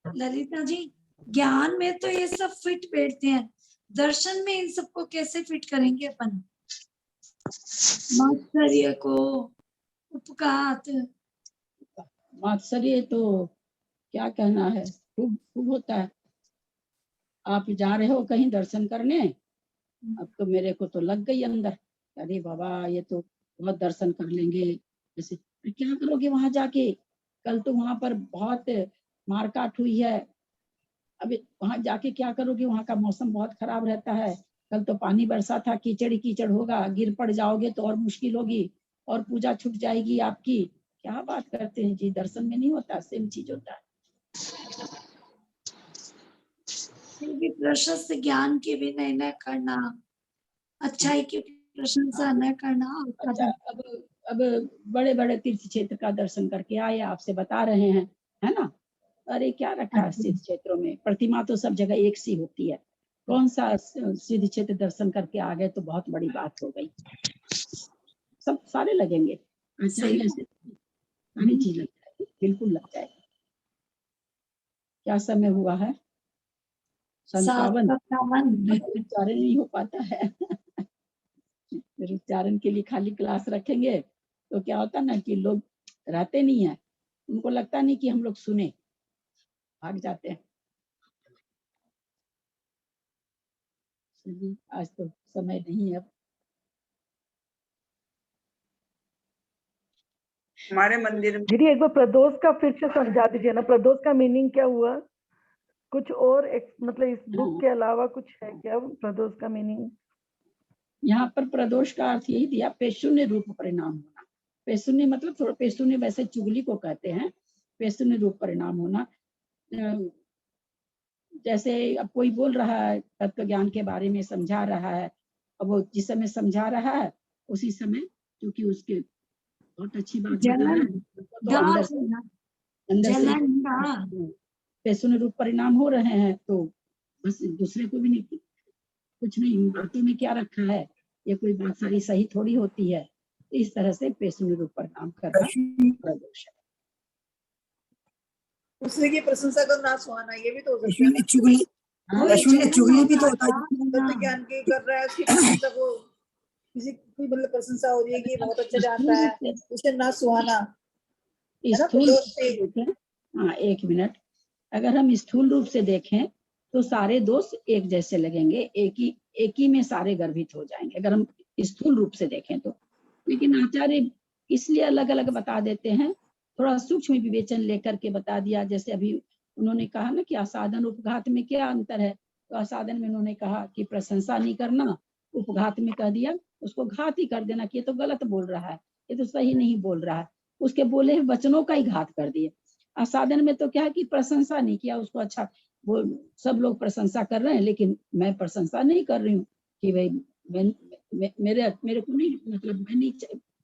ललिता जी, ज्ञान में तो ये सब फिट बैठते हैं, दर्शन में इन सबको कैसे फिट करेंगे अपन? मात्सर्य को, उपघात। मात्सर्य तो क्या कहना है, खूब खूब होता है। आप जा रहे हो कहीं दर्शन करने, अब तो मेरे को तो लग गई अंदर, अरे बाबा ये तो बहुत दर्शन कर लेंगे, जैसे क्या करोगे वहां जाके, कल तो वहां पर बहुत मारकाट हुई है, अभी वहां जाके क्या करोगे, वहां का मौसम बहुत खराब रहता है, कल तो पानी बरसा था, कीचड़ ही कीचड़ होगा, गिर पड़ जाओगे तो और मुश्किल होगी, और पूजा छूट जाएगी आपकी। क्या बात करते हैं जी, दर्शन में नहीं होता, सेम चीज होता है। प्रशस्त ज्ञान की विनय न करना, अच्छाई की प्रशंसा न करना। अच्छा, अब बड़े बड़े तीर्थ क्षेत्र का दर्शन करके आए, आपसे बता रहे हैं, है ना, अरे क्या रखा है सिद्ध क्षेत्रों में, प्रतिमा तो सब जगह एक सी होती है, कौन सा सिद्ध क्षेत्र दर्शन करके आ गए तो बहुत बड़ी बात हो गई, सब सारे लगेंगे, सारी चीज लग जाएगी, बिल्कुल लग जाएगी। क्या समय हुआ है? 57। उच्चारण नहीं हो पाता है। फिर उच्चारण के लिए खाली क्लास रखेंगे तो क्या होता ना कि लोग रहते नहीं है, उनको लगता नहीं कि हम लोग सुने, भाग जाते हैं। आज तो समय नहीं है। हमारे मंदिर में दीदी एक बार प्रदोष का फिर से समझा दीजिए ना, प्रदोष का मीनिंग क्या हुआ? कुछ और मतलब इस बुक के अलावा कुछ है क्या प्रदोष का मीनिंग? यहाँ पर प्रदोष का अर्थ यही दिया, पेशून्य रूप परिणाम होना। पेशून्य मतलब थोड़ा, पेशून्य वैसे चुगली को कहते हैं, पेशून्य रूप परिणाम होना। जैसे अब कोई बोल रहा है तत्व ज्ञान के बारे में, समझा रहा है, अब वो जिस समय समझा रहा है उसी समय क्योंकि उसके बहुत अच्छी बात बता रहा है, तो अंदर से पेशून्य रूप परिणाम हो रहे हैं, तो बस दूसरे को भी नहीं, कुछ नहीं, बातों में क्या रखा है, ये कोई बात सारी सही थोड़ी होती है। इस तरह से पेशून्य रूप परिणाम करना प्रदोष है। दूसरे की प्रशंसा को ना सुहाना, ये भी तो हो सकता है। चुगली भी तो होता है, ज्ञान की कर रहा है, उसकी प्रशंसा को किसी की मतलब प्रशंसा हो रही है कि बहुत अच्छा जानता है, उसे ना सुहाना। हाँ, एक मिनट, अगर हम स्थूल रूप से देखें तो सारे दोष एक जैसे लगेंगे, एक ही में सारे गर्भित हो जाएंगे अगर हम स्थूल रूप से देखें तो। लेकिन आचार्य इसलिए अलग अलग बता देते हैं, थोड़ा सूक्ष्म विवेचन लेकर के बता दिया। जैसे अभी उन्होंने कहा ना कि आसादन उपघात में क्या अंतर है, तो आसादन में उन्होंने कहा कि प्रशंसा नहीं करना, उपघात में कह दिया उसको घात ही कर देना कि ये तो गलत बोल रहा है, ये तो सही नहीं बोल रहा है, उसके बोले वचनों का ही घात कर दिए। आसादन में तो क्या है कि प्रशंसा नहीं किया उसको, अच्छा वो सब लोग प्रशंसा कर रहे हैं लेकिन मैं प्रशंसा नहीं कर रही हूँ कि भाई मेरे को नहीं, मतलब मैं नहीं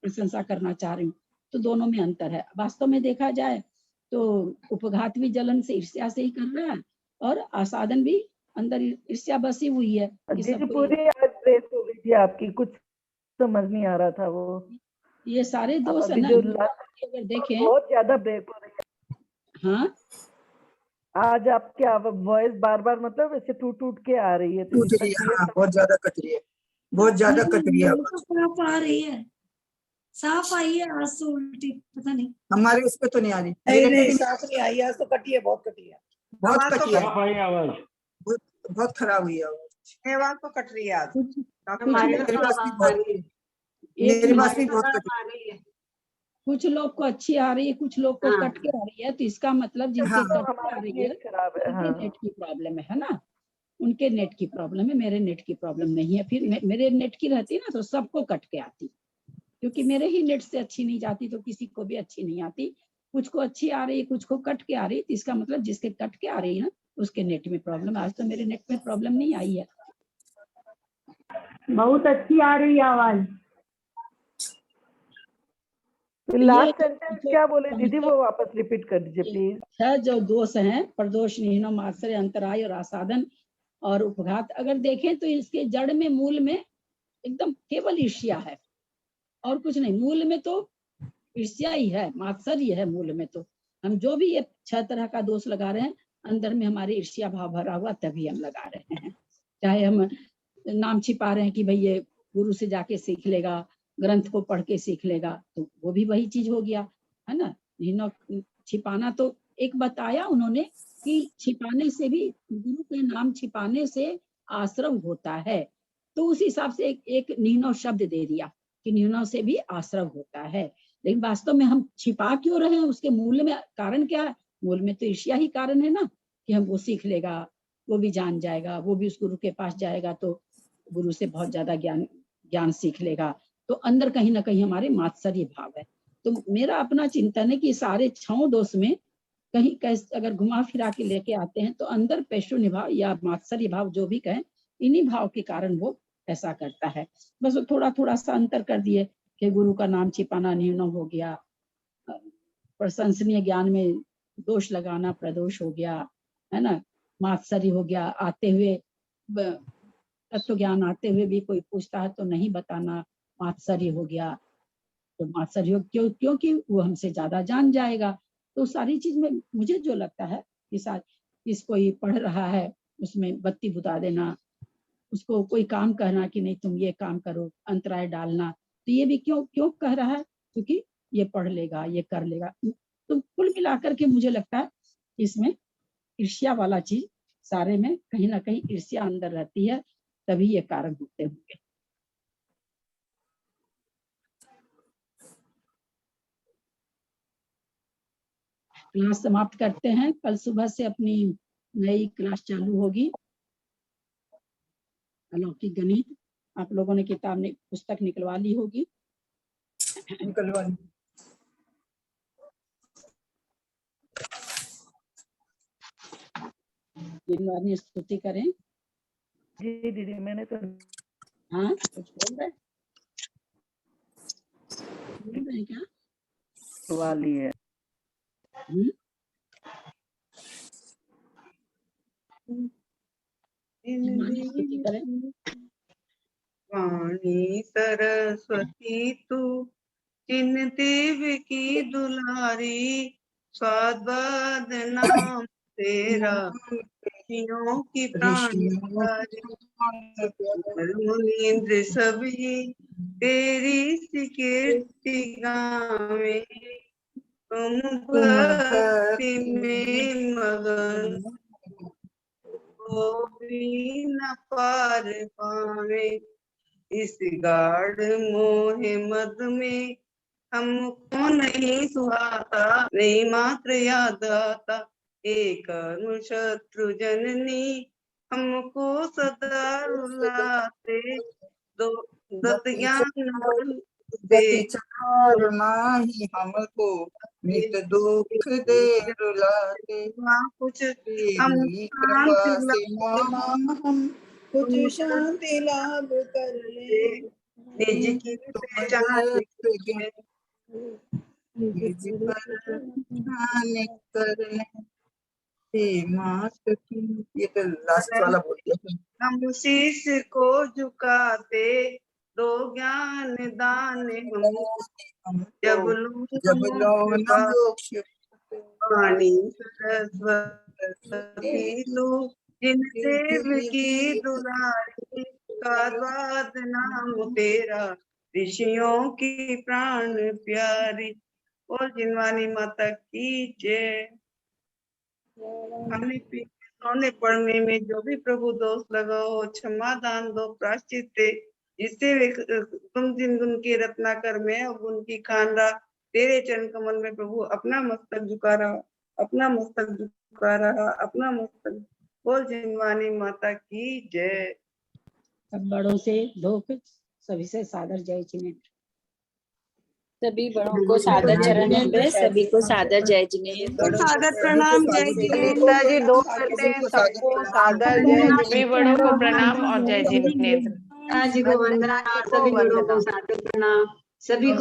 प्रशंसा करना चाह रही हूँ। तो दोनों में अंतर है। वास्तव में देखा जाए तो उपघात भी जलन से, ईर्ष्या से ही कर रहा है, और आसादन भी अंदर ईर्ष्या बसी हुई है। पूरी ब्रेक हो गई थी आपकी, कुछ समझ नहीं आ रहा था वो। ये सारे दोष है ना, अगर देखें बहुत ज्यादा ब्रेक हो रही है। हाँ, आज आपकी वॉइस बार बार मतलब ऐसे टूट के आ रही है, हाँ, बहुत ज्यादा कट रही है, बहुत ज्यादा कट रही है। आ रही है। साफ आई है, आज तो उल्टी पता नहीं। हमारे इस पे तो नहीं आ रही। नहीं साफ नहीं आई, आज तो कटी है, बहुत कटी है, बहुत आवाज तो कटी है, साफ आई आवाज। बहुत खराब हुई है आवाज। आवाज तो कट रही है आज। मेरे पास भी बहुत मेरे पास भी बहुत कटी। कुछ लोग को अच्छी आ रही है, कुछ लोग को कट के आ रही है, तो इसका मतलब जिनके हाँ। कट के आ रही है खराब है। हाँ। उनके नेट की प्रॉब्लम है ना, उनके नेट की प्रॉब्लम है, मेरे नेट की प्रॉब्लम नहीं है। फिर मेरे नेट की रहती ना तो सबको कट के आती, क्योंकि मेरे ही नेट से अच्छी नहीं जाती तो किसी को भी अच्छी नहीं आती। कुछ को अच्छी आ रही है, कुछ को कट के आ रही है, तो इसका मतलब जिसके कट के आ रही है ना उसके नेट में प्रॉब्लम। आज तो मेरे नेट में प्रॉब्लम नहीं आई है। बहुत अच्छी आ रही है आवाज। लास्ट सेंटेंस क्या बोले दीदी, वो वापस रिपीट कर दीजिए प्लीज। है जो दोष हैं, प्रदोष, निहीनो, मात्सर्य, अंतराय और आसादन और उपघात, अगर देखें तो इसके जड़ में, मूल में एकदम केवल ईर्ष्या है और कुछ नहीं। मूल में तो ईर्ष्या ही है, मात्सर्य है मूल में। तो हम जो भी ये 6 तरह का दोष लगा रहे हैं, अंदर में हमारी ईर्ष्या भाव भरा हुआ, तभी हम लगा रहे हैं। चाहे हम नाम छिपा रहे हैं कि भाई ये गुरु से जाके सीख लेगा, ग्रंथ को पढ़ के सीख लेगा, तो वो भी वही चीज हो गया, है ना। छिपाना तो एक बताया उन्होंने कि छिपाने से भी, गुरु के नाम छिपाने से आश्रम होता है, तो उस हिसाब से एक निहीनो शब्द दे दिया कि निहीनो से भी आश्रम होता है। लेकिन वास्तव में हम छिपा क्यों रहे हैं, उसके मूल में कारण क्या है? मूल में तो ईर्ष्या ही कारण है ना, कि हम वो सीख लेगा, वो भी जान जाएगा, वो भी उस गुरु के पास जाएगा तो गुरु से बहुत ज्यादा ज्ञान सीख लेगा। तो अंदर कहीं ना कहीं हमारे मात्सर्य भाव है। तो मेरा अपना चिंतन है कि सारे 6 दोष में कहीं कैसे अगर घुमा फिरा के लेके आते हैं तो अंदर पैशून्य भाव या मात्सर्य भाव जो भी कहें, इन्हीं भाव के कारण वो ऐसा करता है। बस थोड़ा थोड़ा सा अंतर कर दिए कि गुरु का नाम छिपाना निहीनो हो गया, प्रशंसनीय ज्ञान में दोष लगाना प्रदोष हो गया, है ना, मात्सर्य हो गया, आते हुए तत्व ज्ञान आते हुए भी कोई पूछता है तो नहीं बताना, मात्सर्य हो गया। तो मात्सर्य क्योंकि वो हमसे ज्यादा जान जाएगा। तो सारी चीज में मुझे जो लगता है कि कोई पढ़ रहा है उसमें बत्ती बुता देना, उसको कोई काम कहना कि नहीं तुम ये काम करो, अंतराय डालना, तो ये भी क्यों कह रहा है? क्योंकि ये पढ़ लेगा, ये कर लेगा। तो कुल मिलाकर के मुझे लगता है इसमें ईर्ष्या वाला चीज सारे में कहीं ना कहीं ईर्ष्या अंदर रहती है, तभी ये कारण होते होंगे। क्लास समाप्त करते हैं। कल सुबह से अपनी नई क्लास चालू होगी, अलौकिक गणित। आप लोगों ने पुस्तक निकलवा ली होगी। निकलवा ली। जिनवानी स्तुति करें। जी दीदी मैंने तो हाँ कुछ बोल रहे क्या? करवा ली है। जिनवानी स्तुति करें। वाणी सरस्वती तू जिन देव की दुलारी, स्वाद नाम तेरा ऋषियों की प्राणी, मुनीन्द्र सभी तेरी सी कीर्ति गावे, तुम भक्ति में मगन वो भी न पार पावे। इस गाढ़ मोह मद में हमको नहीं सुहाता, नहीं मात्र याद आता, एक शत्रु जननी हमको सदा रुलाते, दत्त ज्ञान दे चार माही हमको नित दुख दे रुलाते, कुछ तेरी कृपा से हम कुछ शांति लाभ कर ले, निज की पहचान कर ले। ये तो लास्ट वाला बोल दिया। हम शीश को झुकाते, दो ज्ञान दान हम जब लो वाणी सरस्वती तू जिन देव की दुलारी, का स्वाद नाम तेरा ऋषियों की प्राण प्यारी और जिनवानी माता की जय। खाने पीने सोने पड़ने में जो भी प्रभु दोष लगा हो क्षमा दान दो प्राश्चित दे, जिससे वे तुम दिन उनके रत्नाकर में अब उनकी खान रहा तेरे चरण कमल में प्रभु अपना मस्तक झुका रहा, अपना मस्तक झुका रहा, अपना मस्तक। बोल जिनवानी माता की जय। सब बड़ों से धोख सभी से सादर जय जिनेन्द्र। सभी बड़ों को सादर चरणों में सभी को सादर जय जिनेन्द्र। सादर प्रणाम जय ललिता जी दो करते हैं, सबको सादर जय सभी बड़ों को प्रणाम और जय जिनेन्द्र। जी को वंदना, सभी बड़ों को सादर प्रणाम, सभी को